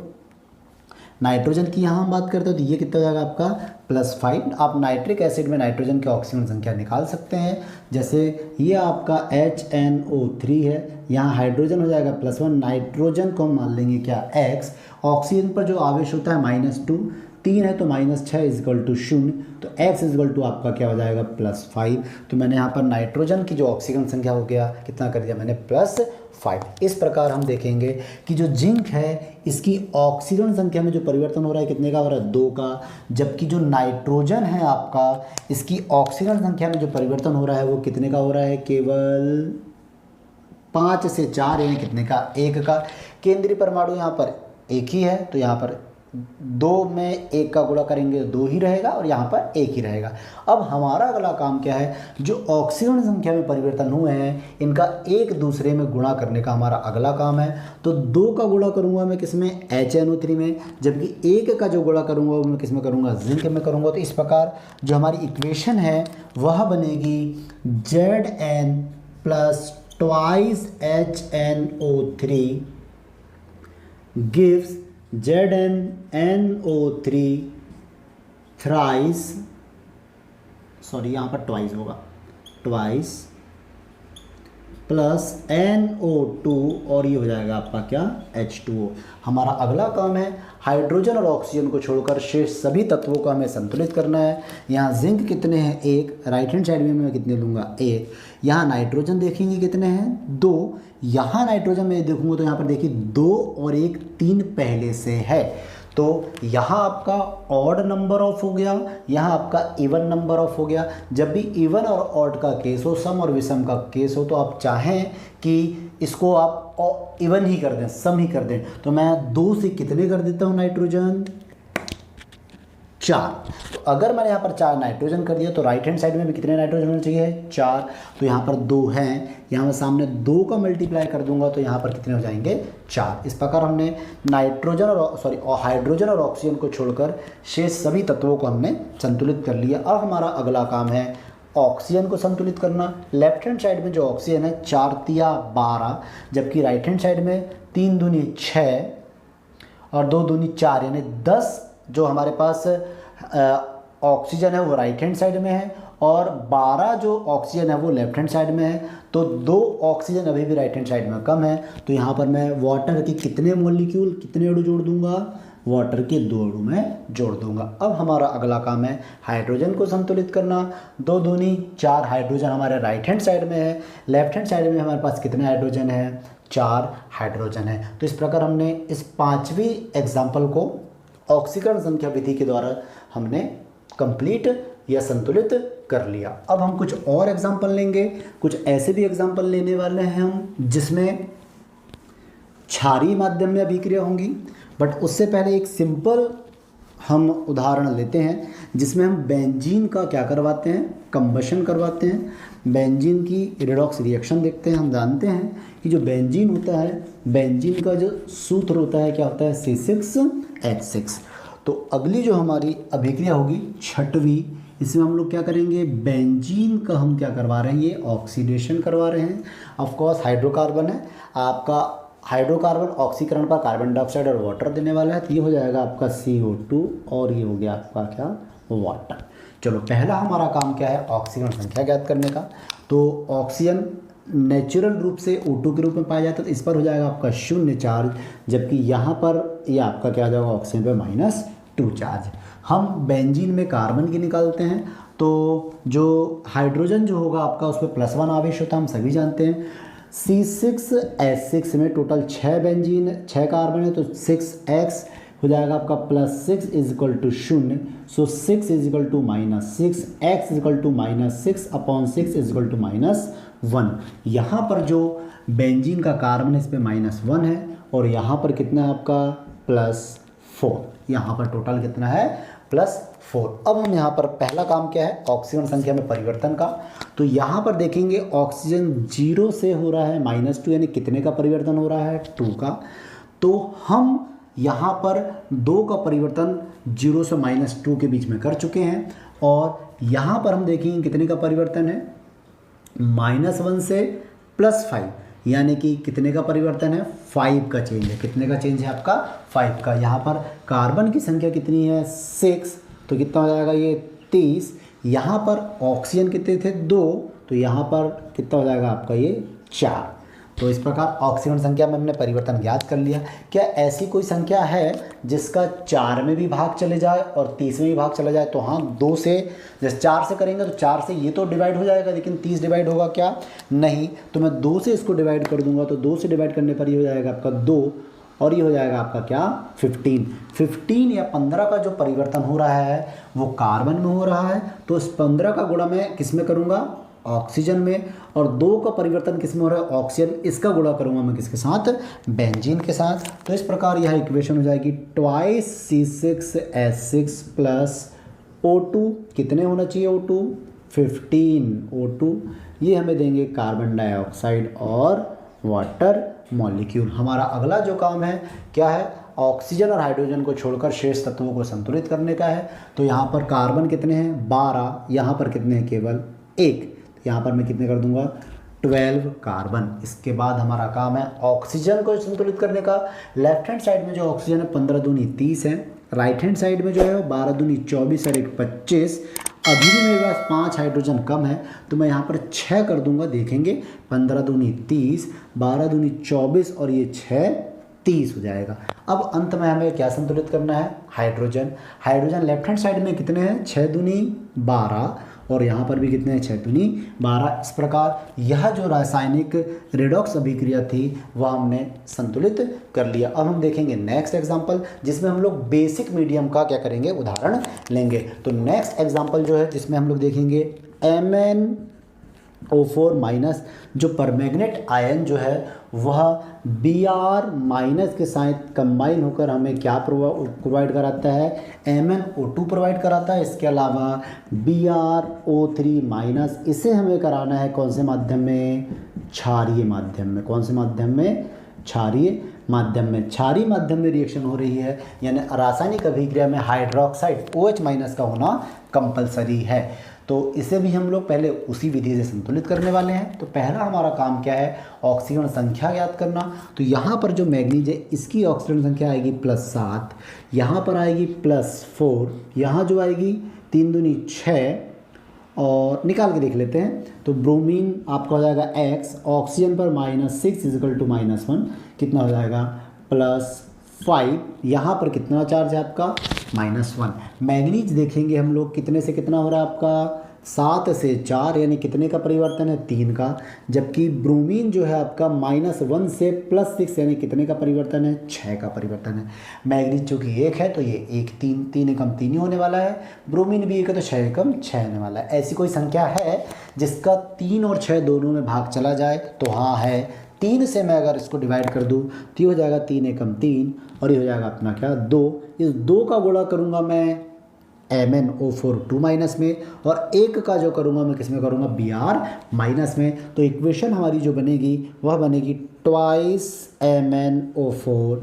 नाइट्रोजन की यहाँ हम बात करते हैं तो ये कितना हो जाएगा आपका +5। आप नाइट्रिक एसिड में नाइट्रोजन की ऑक्सीजन संख्या निकाल सकते हैं। जैसे ये आपका HNO3 है, यहाँ हाइड्रोजन हो जाएगा +1, नाइट्रोजन को हम मान लेंगे क्या, X। ऑक्सीजन पर जो आवेश होता है -2, 3 है तो -6 इजकल टू 0, तो x इजकल टू आपका क्या हो जाएगा +5। तो मैंने यहाँ पर नाइट्रोजन की जो ऑक्सीजन संख्या हो गया कितना कर दिया मैंने +5। इस प्रकार हम देखेंगे कि जो जिंक है इसकी ऑक्सीजन संख्या में जो परिवर्तन हो रहा है कितने का हो रहा है 2 का, जबकि जो नाइट्रोजन है आपका इसकी ऑक्सीजन संख्या में जो परिवर्तन हो रहा है वो कितने का हो रहा है केवल 5 से 4 यानी कितने का 1 का। केंद्रीय परमाणु यहाँ पर एक ही है तो यहाँ पर 2 में 1 का गुणा करेंगे 2 ही रहेगा और यहाँ पर 1 ही रहेगा। अब हमारा अगला काम क्या है, जो ऑक्सीजन संख्या में परिवर्तन हुए हैं इनका एक दूसरे में गुणा करने का हमारा अगला काम है। तो 2 का गुणा करूँगा मैं किस में HNO3 में, जबकि 1 का जो गुणा करूँगा वो मैं किस में करूँगा जिंक में करूँगा। तो इस प्रकार जो हमारी इक्वेशन है वह बनेगी Zn plus twice HNO3 gives ZnNO3 thrice, sorry यहाँ पर ट्वाइस होगा, ट्वाइस प्लस NO2 और ये हो जाएगा आपका क्या H2O। हमारा अगला काम है हाइड्रोजन और ऑक्सीजन को छोड़कर शेष सभी तत्वों को हमें संतुलित करना है। यहाँ जिंक कितने हैं 1, राइट हैंड साइड में मैं कितने लूँगा 1, यहाँ नाइट्रोजन देखेंगे कितने हैं 2, यहाँ नाइट्रोजन में देखूँगा तो यहाँ पर देखिए 2 और 1 3 पहले से है, तो यहाँ आपका ऑड नंबर ऑफ हो गया, यहाँ आपका इवन नंबर ऑफ हो गया। जब भी इवन और ऑड का केस हो, सम और विषम का केस हो, तो आप चाहें कि इसको आप इवन ही कर दें, सम ही कर दें, तो मैं 2 से कितने कर देता हूँ नाइट्रोजन 4। तो अगर मैंने यहाँ पर 4 नाइट्रोजन कर दिया तो राइट हैंड साइड में भी कितने नाइट्रोजन होने चाहिए 4, तो यहाँ पर 2 हैं, यहाँ मैं सामने 2 का मल्टीप्लाई कर दूंगा तो यहाँ पर कितने हो जाएंगे 4। इस प्रकार हमने हाइड्रोजन और ऑक्सीजन को छोड़कर शेष सभी तत्वों को हमने संतुलित कर लिया। अब हमारा अगला काम है ऑक्सीजन को संतुलित करना। लेफ्ट हैंड साइड में जो ऑक्सीजन है 4 तिया 12, जबकि राइट हैंड साइड में 3 दूनी 6 और 2 दूनी 4 यानी 10 जो हमारे पास ऑक्सीजन है वो राइट हैंड साइड में है और 12 जो ऑक्सीजन है वो लेफ्ट हैंड साइड में है। तो 2 ऑक्सीजन अभी भी राइट हैंड साइड में कम है, तो यहाँ पर मैं वाटर के कितने मॉलिक्यूल कितने अणु जोड़ दूंगा, वाटर के 2 अणु में जोड़ दूंगा। अब हमारा अगला काम है हाइड्रोजन को संतुलित करना। 2 दूनी 4 हाइड्रोजन हमारे राइट हैंड साइड में है, लेफ्ट हैंड साइड में हमारे पास कितने हाइड्रोजन है 4 हाइड्रोजन है। तो इस प्रकार हमने इस 5वीं एग्जाम्पल को ऑक्सीकरण संख्या विधि के द्वारा हमने कंप्लीट या संतुलित कर लिया। अब हम कुछ और एग्जाम्पल लेंगे, कुछ ऐसे भी एग्जाम्पल लेने वाले हैं हम जिसमें क्षारीय माध्यम में अभिक्रिया होंगी, बट उससे पहले एक सिंपल हम उदाहरण लेते हैं जिसमें हम बेंजीन का क्या करवाते हैं कंबशन करवाते हैं। बेंजीन की रिडॉक्स रिएक्शन देखते हैं। हम जानते हैं कि जो बेंजीन होता है, बेंजीन का जो सूत्र होता है क्या होता है C6H6। तो अगली जो हमारी अभिक्रिया होगी 6वीं, इसमें हम लोग क्या करेंगे बेंजीन का हम क्या करवा रहे हैं ये ऑक्सीडेशन करवा रहे हैं। ऑफ कोर्स हाइड्रोकार्बन है आपका, हाइड्रोकार्बन ऑक्सीकरण पर कार्बन डाइऑक्साइड और वाटर देने वाला है, तो ये हो जाएगा आपका CO2 और ये हो गया आपका क्या वाटर। चलो पहला हमारा काम क्या है ऑक्सीजन संख्या ज्ञात करने का। तो ऑक्सीजन नेचुरल रूप से O2 के रूप में पाया जाता है, तो इस पर हो जाएगा आपका 0 चार्ज, जबकि यहाँ पर ये आपका क्या आ जाएगा ऑक्सीजन पे -2 चार्ज। हम बेंजीन में कार्बन की निकालते हैं, तो जो हाइड्रोजन जो होगा आपका उस पर +1 आवेश होता है, हम सभी जानते हैं। C6H6 में टोटल 6 बेंजीन 6 कार्बन है, तो 6x हो जाएगा आपका +6 = 0, सो 6 = -6, x = -6/6 = -1। यहाँ पर जो बेंजीन का कार्बन है इस पर -1 है और यहाँ पर कितना है आपका +4, यहाँ पर टोटल कितना है +4। अब हम यहाँ पर पहला काम क्या है ऑक्सीजन संख्या में परिवर्तन का। तो यहाँ पर देखेंगे ऑक्सीजन 0 से हो रहा है -2 यानी कितने का परिवर्तन हो रहा है 2 का। तो हम यहाँ पर 2 का परिवर्तन 0 से -2 के बीच में कर चुके हैं और यहाँ पर हम देखेंगे कितने का परिवर्तन है -1 से +5 यानी कि कितने का परिवर्तन है 5 का चेंज है। कितने का चेंज है आपका 5 का। यहाँ पर कार्बन की संख्या कितनी है 6, तो कितना हो जाएगा ये 30। यहाँ पर ऑक्सीजन कितने थे 2, तो यहाँ पर कितना हो जाएगा आपका ये 4। तो इस प्रकार ऑक्सीजन संख्या में हमने परिवर्तन ज्ञात कर लिया। क्या ऐसी कोई संख्या है जिसका 4 में भी भाग चले जाए और 30 में भी भाग चला जाए? तो हाँ, 2 से, जैसे 4 से करेंगे तो 4 से ये तो डिवाइड हो जाएगा, लेकिन 30 डिवाइड होगा क्या? नहीं। तो मैं 2 से इसको डिवाइड कर दूंगा, तो 2 से डिवाइड करने पर ये हो जाएगा आपका 2, और ये हो जाएगा आपका क्या? 15 या 15 का जो परिवर्तन हो रहा है वो कार्बन में हो रहा है, तो इस 15 का गुणा मैं किस में करूँगा? ऑक्सीजन में। और 2 का परिवर्तन किस में हो रहा है? ऑक्सीजन। इसका गुणा करूँगा मैं किसके साथ? बेंजीन के साथ। तो इस प्रकार यह इक्वेशन हो जाएगी 2C6H6 प्लस O2, कितने होना चाहिए O2? 15 O2। ये हमें देंगे कार्बन डाइऑक्साइड और वाटर मॉलिक्यूल। हमारा अगला जो काम है क्या है? ऑक्सीजन और हाइड्रोजन को छोड़कर शेष तत्वों को संतुलित करने का है। तो यहाँ पर कार्बन कितने हैं? 12। यहाँ पर कितने हैं? केवल 1। यहाँ पर मैं कितने कर दूंगा? 12 कार्बन। इसके बाद हमारा काम है ऑक्सीजन को संतुलित करने का। लेफ्ट हैंड साइड में जो ऑक्सीजन है 15 दूनी 30 है, राइट हैंड साइड में जो है 12 दूनी 24 और 1 25। अभी भी मेरे पास 5 हाइड्रोजन कम है, तो मैं यहाँ पर 6 कर दूंगा। देखेंगे 15 दूनी 30, 12 दूनी 24 और ये 6 30 हो जाएगा। अब अंत में हमें क्या संतुलित करना है? Hydrogen. Hydrogen left hand side में कितने हैं? 6 दूनी 12 और यहाँ पर भी कितने हैं? 6 दूनी 12। इस प्रकार यह जो रासायनिक रेडॉक्स अभिक्रिया थी वह हमने संतुलित कर लिया। अब हम देखेंगे नेक्स्ट एग्जाम्पल, जिसमें हम लोग बेसिक मीडियम का क्या करेंगे? उदाहरण लेंगे। तो नेक्स्ट एग्जाम्पल जो है जिसमें हम लोग देखेंगे MnO4 माइनस, जो परमैग्नेट आयन जो है वह Br माइनस के साथ कंबाइन होकर हमें क्या प्रोवाइड कराता है? MnO2 प्रोवाइड कराता है। इसके अलावा BrO3 माइनस, इसे हमें कराना है कौन से माध्यम में? क्षारीय माध्यम में। कौन से माध्यम में? क्षारीय माध्यम में। क्षारीय माध्यम में रिएक्शन हो रही है, यानी रासायनिक अभिक्रिया में हाइड्रोक्साइड OH माइनस का होना कंपलसरी है। तो इसे भी हम लोग पहले उसी विधि से संतुलित करने वाले हैं। तो पहला हमारा काम क्या है? ऑक्सीजन संख्या ज्ञात करना। तो यहाँ पर जो मैग्नीज है इसकी ऑक्सीजन संख्या आएगी +7, यहाँ पर आएगी +4, यहाँ जो आएगी 3 दूनी 6, और निकाल के देख लेते हैं। तो ब्रोमीन आपका हो जाएगा X, ऑक्सीजन पर -6 = -1, कितना हो जाएगा? +5। यहाँ पर कितना चार्ज है आपका? -1। मैग्नीज देखेंगे हम लोग कितने से कितना हो रहा है आपका? 7 से 4, यानी कितने का परिवर्तन है? 3 का। जबकि ब्रोमीन जो है आपका -1 से +6, यानी कितने का परिवर्तन है? 6 का परिवर्तन है। मैग्नीज चूँकि 1 है तो ये 1 3 3 एकम 3 ही होने वाला है। ब्रोमीन भी 1 है तो 6 एकम 6 होने वाला है। ऐसी कोई संख्या है जिसका 3 और 6 दोनों में भाग चला जाए? तो हाँ है। 3 से मैं अगर इसको डिवाइड कर दूँ तो ये हो जाएगा 3 एकम 3 और ये हो जाएगा अपना क्या? 2। इस 2 का गुणा करूँगा मैं MnO4 2 माइनस में, और 1 का जो करूँगा मैं किस में करूँगा? Br माइनस में। तो इक्वेशन हमारी जो बनेगी वह बनेगी 2 MnO4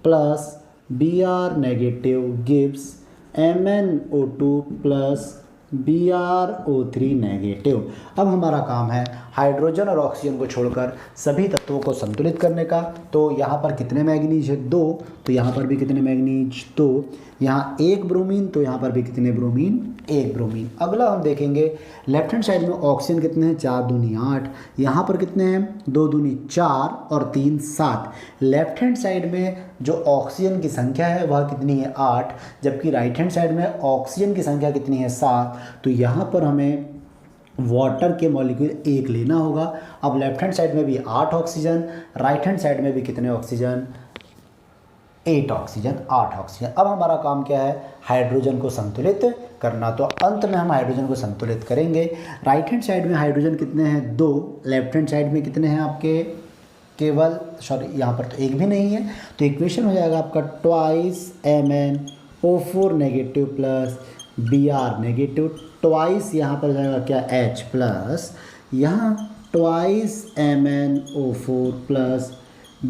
plus Br negative gives MnO2 plus BrO3 negative. अब हमारा काम है हाइड्रोजन और ऑक्सीजन को छोड़कर सभी तत्वों को संतुलित करने का। तो यहाँ पर कितने मैग्नीज है? 2। तो यहाँ पर भी कितने मैग्नीज? 2। यहाँ 1 ब्रोमीन, तो यहाँ पर भी कितने ब्रोमीन? 1 ब्रोमीन। अगला हम देखेंगे लेफ्ट हैंड साइड में ऑक्सीजन कितने हैं? 4 दूनी 8। यहाँ पर कितने हैं? 2 दूनी 4 और 3 7। लेफ्ट हैंड साइड में जो ऑक्सीजन की संख्या है वह कितनी है? 8। जबकि राइट हैंड साइड में ऑक्सीजन की संख्या कितनी है? 7। तो यहाँ पर हमें वाटर के मॉलिक्यूल 1 लेना होगा। अब लेफ्ट हैंड साइड में भी 8 ऑक्सीजन, राइट हैंड साइड में भी कितने ऑक्सीजन? 8 oxygen, 8 oxygen. अब हमारा काम क्या है? हाइड्रोजन को संतुलित करना। तो अंत में हम हाइड्रोजन को संतुलित करेंगे। राइट हैंड साइड में हाइड्रोजन कितने हैं? 2। लेफ्ट हैंड साइड में कितने हैं आपके? केवल, सॉरी यहाँ पर तो 1 भी नहीं है। तो इक्वेशन हो जाएगा आपका 2 MnO4 negative plus Br negative, twice यहाँ पर जाएगा क्या? H प्लस, यहाँ 2 MnO4 plus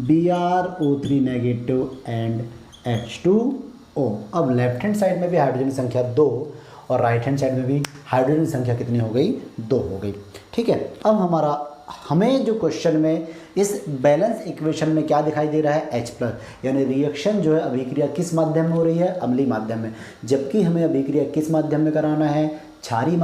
BrO3 negative and H2O। अब लेफ्ट हैंड साइड में भी हाइड्रोजन की संख्या 2 और राइट हैंड साइड में भी हाइड्रोजन की संख्या कितनी हो गई? 2 हो गई। ठीक है। अब हमें जो क्वेश्चन में इस बैलेंस इक्वेशन में क्या दिखाई दे रहा है? H प्लस, यानी रिएक्शन जो है अभिक्रिया किस माध्यम में हो रही है? अम्लीय माध्यम में। जबकि हमें अभिक्रिया किस माध्यम में कराना है? क्षारीय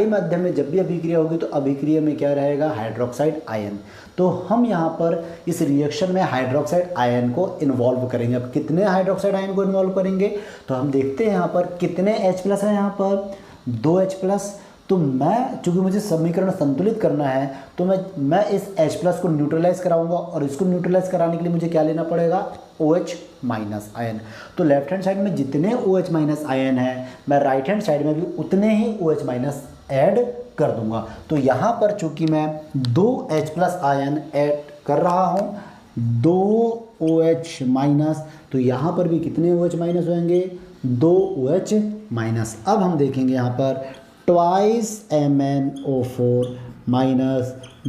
माध्यम में जब भी अभिक्रिया होगी तो अभिक्रिया में क्या रहेगा, हाइड्रोक्साइड आयन। तो हम यहाँ पर इस रिएक्शन में हाइड्रोक्साइड आयन को इन्वॉल्व करेंगे। अब कितने हाइड्रोक्साइड आयन को इन्वॉल्व करेंगे तो हम देखते हैं यहाँ पर कितने H+ है, यहाँ पर 2H+। तो मैं चूँकि मुझे समीकरण संतुलित करना है तो मैं इस H+ को न्यूट्रलाइज कराऊंगा, और इसको न्यूट्रलाइज कराने के लिए मुझे क्या लेना पड़ेगा, OH- आयन। तो लेफ्ट हैंड साइड में जितने OH- आयन है मैं राइट हैंड साइड में भी उतने ही OH- ऐड कर दूंगा। तो यहाँ पर चूँकि मैं 2H+ आयन ऐड कर रहा हूँ, 2OH-, तो यहाँ पर भी कितने OH- होंगे, 2OH-। अब हम देखेंगे यहाँ पर twice MnO4-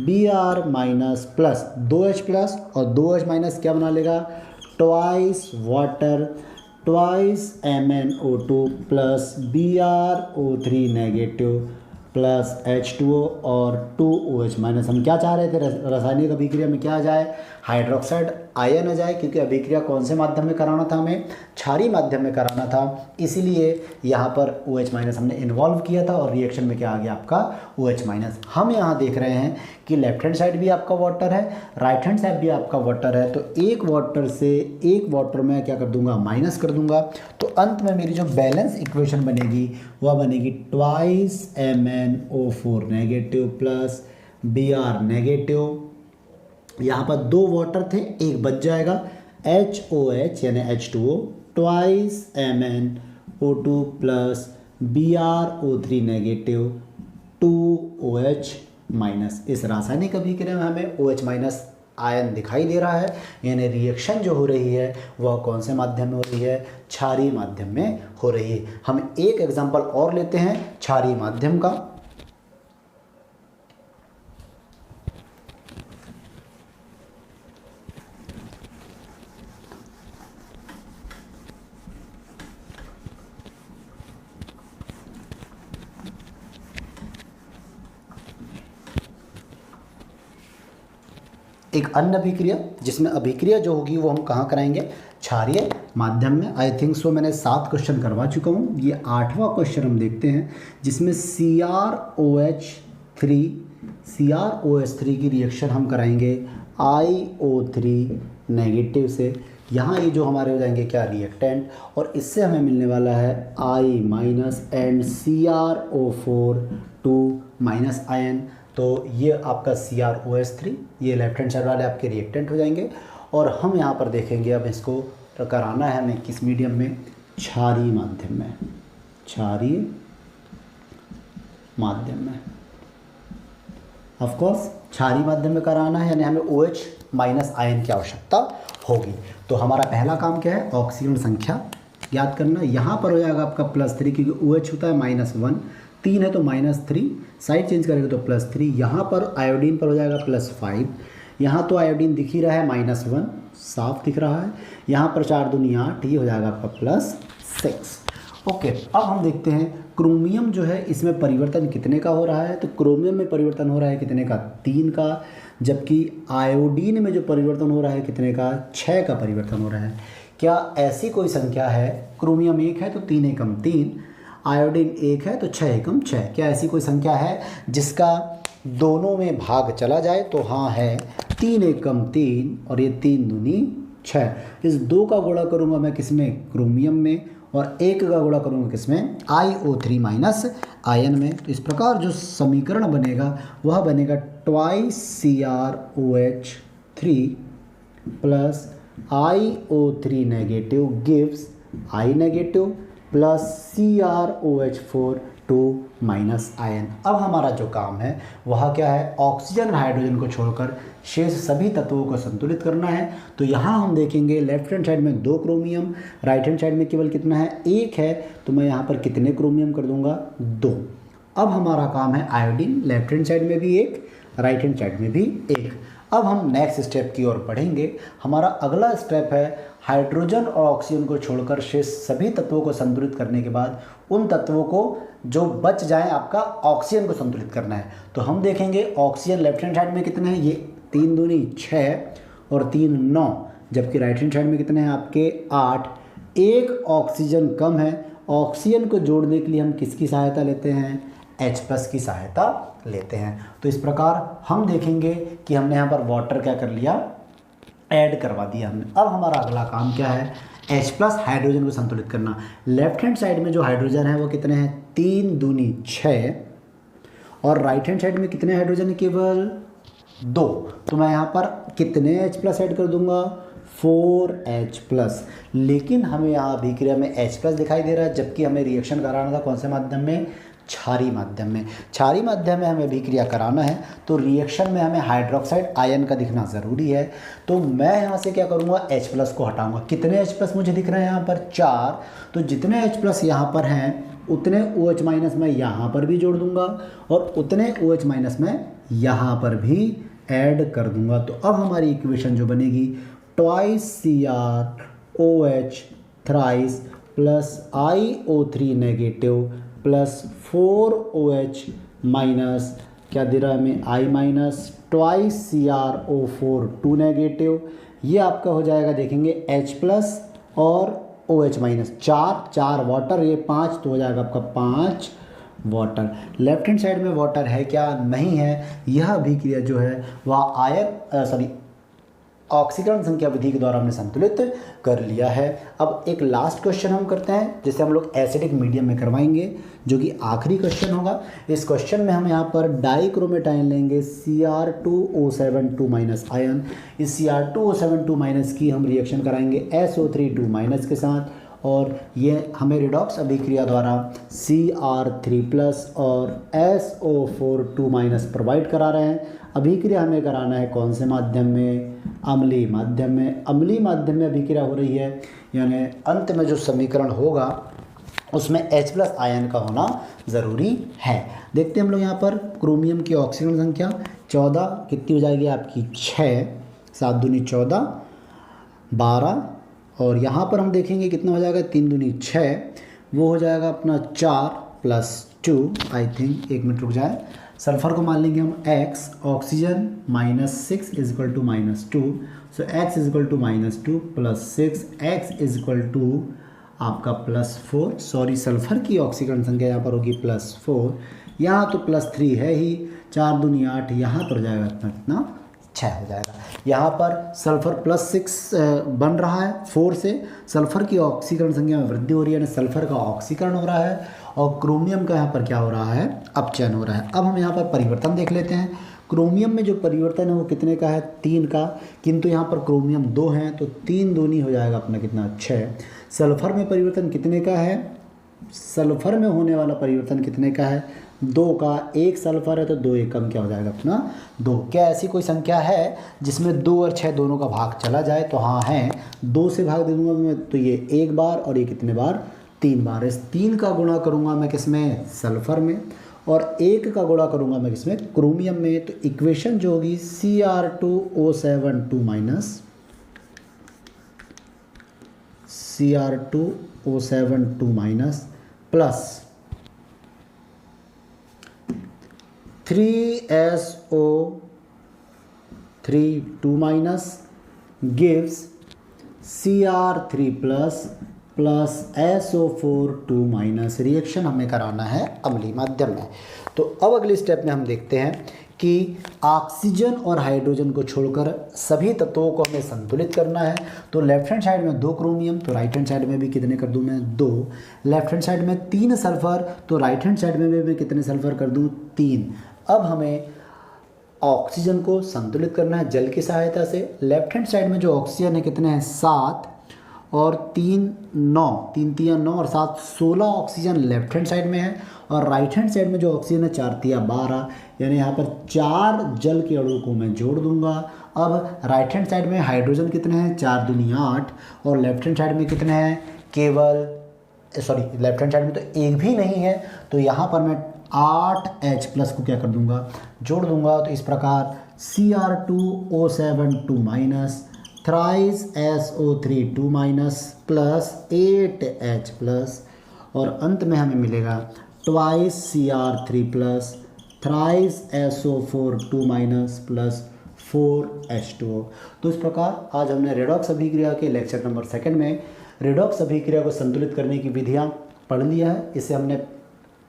Br- plus 2H+ और 2H- क्या बना लेगा, twice water, twice MnO2 plus BrO3 negative plus H2O और 2OH-। हम क्या चाह रहे थे, रासायनिक अभिक्रिया में क्या आ जाए, हाइड्रोक्साइड आयन आ जाए, क्योंकि अभिक्रिया कौन से माध्यम में कराना था, हमें क्षारीय माध्यम में कराना था, इसीलिए यहाँ पर OH- हमने इन्वॉल्व किया था और रिएक्शन में क्या आ गया आपका OH-। हम यहाँ देख रहे हैं कि लेफ्ट हैंड साइड भी आपका वाटर है, राइट हैंड साइड भी आपका वाटर है, तो एक वाटर से एक वाटर में क्या कर दूंगा, माइनस कर दूंगा। तो अंत में मेरी जो बैलेंस इक्वेशन बनेगी वह बनेगी twice MnO4 negative plus Br negative. यहाँ पर 2 वाटर थे, एक बच जाएगा, HOH यानी H2O, twice MnO2 plus BrO3 negative 2OH-। इस रासायनिक अभिक्रिया में हमें OH- आयन दिखाई दे रहा है, यानी रिएक्शन जो हो रही है वह कौन से माध्यम में हो रही है, क्षारीय माध्यम में हो रही है। हम एक एग्जांपल और लेते हैं क्षारीय माध्यम का। एक अन्य अभिक्रिया जिसमें अभिक्रिया जो होगी वो हम कहाँ कराएंगे, क्षारीय माध्यम में। आई थिंक सो मैंने 7 क्वेश्चन करवा चुका हूँ, ये 8वां क्वेश्चन हम देखते हैं, जिसमें CrOH3 की रिएक्शन हम कराएंगे IO3 नेगेटिव से। यहाँ ये जो हमारे हो जाएंगे क्या, रिएक्टेंट, और इससे हमें मिलने वाला है I- एंड CrO4 2- आयन। तो ये आपका CrOH3, ये लेफ्ट हैंड साइड वाले आपके रिएक्टेंट हो जाएंगे। और हम यहाँ पर देखेंगे अब इसको कराना है हमें किस मीडियम में, क्षारीय माध्यम में, क्षारीय माध्यम में। ऑफ कोर्स क्षारीय माध्यम में कराना है, यानी हमें OH- आयन की आवश्यकता होगी। तो हमारा पहला काम क्या है, ऑक्सीजन संख्या याद करना। यहाँ पर हो जाएगा आपका +3, क्योंकि OH होता है -1, 3 है तो -3, साइड चेंज करेंगे तो +3। यहाँ पर आयोडीन पर हो जाएगा +5, यहाँ तो आयोडीन दिख ही रहा है -1, साफ दिख रहा है। यहाँ पर 4 दूनी 8, ये हो जाएगा आपका +6। ओके, अब हम देखते हैं क्रोमियम जो है इसमें परिवर्तन कितने का हो रहा है। तो क्रोमियम में परिवर्तन हो रहा है कितने का, 3 का, जबकि आयोडीन में जो परिवर्तन हो रहा है कितने का, 6 का परिवर्तन हो रहा है। क्या ऐसी कोई संख्या है, क्रोमियम 1 है तो 3 एकम 3, आयोडीन 1 है तो 6 एकम 6, क्या ऐसी कोई संख्या है जिसका दोनों में भाग चला जाए? तो हाँ है, 3 एकम 3 और ये 3 दूनी 6। इस 2 का गुणा करूँगा मैं किसमें, क्रोमियम में, और 1 का गुणा करूँगा किसमें, IO3- आयन में। तो इस प्रकार जो समीकरण बनेगा वह बनेगा twice CrOH3 plus IO3 negative gives I negative plus CrOH4 2- ion. अब हमारा जो काम है वह क्या है, ऑक्सीजन और हाइड्रोजन को छोड़कर शेष सभी तत्वों को संतुलित करना है। तो यहाँ हम देखेंगे लेफ्ट हैंड साइड में 2 क्रोमियम, राइट हैंड साइड में केवल कितना है, 1 है, तो मैं यहाँ पर कितने क्रोमियम कर दूंगा, 2। अब हमारा काम है आयोडीन, लेफ्ट हैंड साइड में भी 1, राइट हैंड साइड में भी 1। अब हम नेक्स्ट स्टेप की ओर बढ़ेंगे। हमारा अगला स्टेप है हाइड्रोजन और ऑक्सीजन को छोड़कर शेष सभी तत्वों को संतुलित करने के बाद उन तत्वों को जो बच जाए आपका ऑक्सीजन को संतुलित करना है। तो हम देखेंगे ऑक्सीजन लेफ्ट हैंड साइड में कितने हैं, ये 3 दूनी 6 और 3 9, जबकि राइट हैंड साइड में कितने हैं आपके 8। 1 ऑक्सीजन कम है ऑक्सीजन को जोड़ने के लिए हम किसकी सहायता लेते हैं, H+ की सहायता लेते हैं। तो इस प्रकार हम देखेंगे कि हमने यहाँ पर वाटर क्या कर लिया, ऐड करवा दिया हमने। अब हमारा अगला काम क्या है, H+ हाइड्रोजन को संतुलित करना। लेफ्ट हैंड साइड में जो हाइड्रोजन है वो कितने हैं, 3 दूनी 6, और राइट हैंड साइड में कितने हाइड्रोजन है, केवल 2। तो मैं यहाँ पर कितने H+ ऐड कर दूंगा, 4H+। लेकिन हमें यहाँ अभिक्रिया में H+ दिखाई दे रहा है, जबकि हमें रिएक्शन कराना था कौन से माध्यम में, क्षारीय माध्यम में। क्षारीय माध्यम में हमें अभिक्रिया कराना है तो रिएक्शन में हमें हाइड्रोक्साइड आयन का दिखना ज़रूरी है। तो मैं यहाँ से क्या करूँगा, H+ को हटाऊँगा। कितने H+ मुझे दिख रहे हैं यहाँ पर, 4। तो जितने H+ यहाँ पर हैं उतने OH- मैं यहाँ पर भी जोड़ दूँगा, और उतने OH- मैं यहाँ पर भी ऐड कर दूँगा। तो अब हमारी इक्वेशन जो बनेगी, twice CrOH thrice plus IO3 negative plus 4OH minus, क्या दे रहा है हमें, I minus, twice CrO4 2 negative. ये आपका हो जाएगा, देखेंगे H+ और OH माइनस, 4 वाटर, ये 5, तो हो जाएगा आपका 5 वाटर। लेफ्ट हैंड साइड में वाटर है क्या, नहीं है। यह अभिक्रिया जो है वह ऑक्सीकरण संख्या विधि के द्वारा हमने संतुलित कर लिया है। अब एक लास्ट क्वेश्चन हम करते हैं जिसे हम लोग एसिडिक मीडियम में करवाएंगे, जो कि आखिरी क्वेश्चन होगा। इस क्वेश्चन में हम यहाँ पर डाइक्रोमेटाइन लेंगे, Cr2O7 2- आयन। इस Cr2O7 2- की हम रिएक्शन कराएंगे SO3 2- के साथ, और ये हमें रिडॉक्स अभिक्रिया द्वारा Cr3+ और SO4 2- प्रोवाइड करा रहे हैं। अभिक्रिया हमें कराना है कौन से माध्यम में, अम्लीय माध्यम में। अम्लीय माध्यम में अभिक्रिया हो रही है, यानी अंत में जो समीकरण होगा उसमें H+ आयन का होना ज़रूरी है। देखते हैं हम लोग यहाँ पर क्रोमियम की ऑक्सीजन संख्या 14 कितनी हो जाएगी आपकी, 6, 7 दूनी 14, 12, और यहाँ पर हम देखेंगे कितना हो जाएगा, 3 दूनी 6, वो हो जाएगा अपना 4 + 2, आई थिंक, 1 मिनट रुक जाए। सल्फर को मान लेंगे हम X, ऑक्सीजन -6 = -2, सो X = -2 + 6, X = आपका +4। सॉरी, सल्फर की ऑक्सीकरण संख्या यहाँ पर होगी +4, यहाँ तो +3 है ही, 4 दूनी 8, यहाँ पर हो जाएगा इतना 6 हो जाएगा। यहाँ पर सल्फर +6 बन रहा है 4 से, सल्फर की ऑक्सीकरण संख्या में वृद्धि हो रही है, यानी सल्फर का ऑक्सीकरण हो रहा है, और क्रोमियम का यहाँ पर क्या हो रहा है, अपचयन हो रहा है। अब हम यहाँ पर परिवर्तन देख लेते हैं। क्रोमियम में जो परिवर्तन है वो कितने का है, 3 का, किंतु यहाँ पर क्रोमियम 2 हैं, तो 3 दूनी हो जाएगा अपना कितना, 6। सल्फर में परिवर्तन कितने का है, सल्फर में होने वाला परिवर्तन कितने का है, 2 का। 1 सल्फर है तो 2 एकम क्या हो जाएगा अपना, 2। क्या ऐसी कोई संख्या है जिसमें 2 और 6 दोनों का भाग चला जाए, तो हाँ है, 2 से भाग दे दूंगा मैं, तो ये 1 बार, और ये कितने बार, 3 बार। इस 3 का गुणा करूंगा मैं किसमें, सल्फर में, और 1 का गुणा करूंगा मैं किसमें, क्रोमियम में। तो इक्वेशन जो होगी Cr2O7 2- Cr2O7 2- plus 3SO3 2- gives Cr3+ plus SO4 2- reaction हमें कराना है अम्लीय माध्यम में। तो अब अगले स्टेप में हम देखते हैं कि ऑक्सीजन और हाइड्रोजन को छोड़कर सभी तत्वों को हमें संतुलित करना है। तो लेफ्ट हैंड साइड में 2 क्रोमियम, तो राइट हैंड साइड में भी कितने कर दूं मैं, 2। लेफ्ट हैंड साइड में 3 सल्फर, तो राइट हैंड साइड में भी मैं कितने सल्फर कर दूं, 3। अब हमें ऑक्सीजन को संतुलित करना है जल की सहायता से। लेफ्ट हैंड साइड में जो ऑक्सीजन है कितने हैं, 7, और 3 9, 3 3 9 और 7 16 ऑक्सीजन लेफ्ट हैंड साइड में है, और राइट हैंड साइड में जो ऑक्सीजन है 4 3 12, यानी यहाँ पर 4 जल के अणु को मैं जोड़ दूंगा। अब राइट हैंड साइड में हाइड्रोजन कितने हैं, 4 दूनी 8, और लेफ्ट हैंड साइड में कितने हैं, केवल, सॉरी, लेफ्ट हैंड साइड में तो एक भी नहीं है, तो यहाँ पर मैं 8H+ को क्या कर दूंगा, जोड़ दूंगा। तो इस प्रकार Cr2O7 2- thrice SO3 2- plus 8H+, और अंत में हमें मिलेगा twice Cr3+ thrice SO4 2- plus 4H2O। तो इस प्रकार आज हमने रेडॉक्स अभिक्रिया के लेक्चर नंबर 2 में रेडॉक्स अभिक्रिया को संतुलित करने की विधियाँ पढ़ लिया है। इसे हमने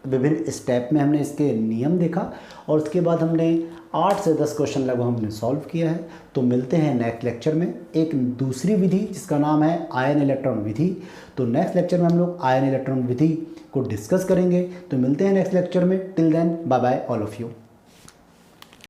विभिन्न स्टेप में हमने इसके नियम देखा और उसके बाद हमने 8 से 10 क्वेश्चन लगभग हमने सॉल्व किया है। तो मिलते हैं नेक्स्ट लेक्चर में एक दूसरी विधि जिसका नाम है आयन इलेक्ट्रॉन विधि। तो नेक्स्ट लेक्चर में हम लोग आयन इलेक्ट्रॉन विधि को डिस्कस करेंगे। तो मिलते हैं नेक्स्ट लेक्चर में। Till then bye bye all of you.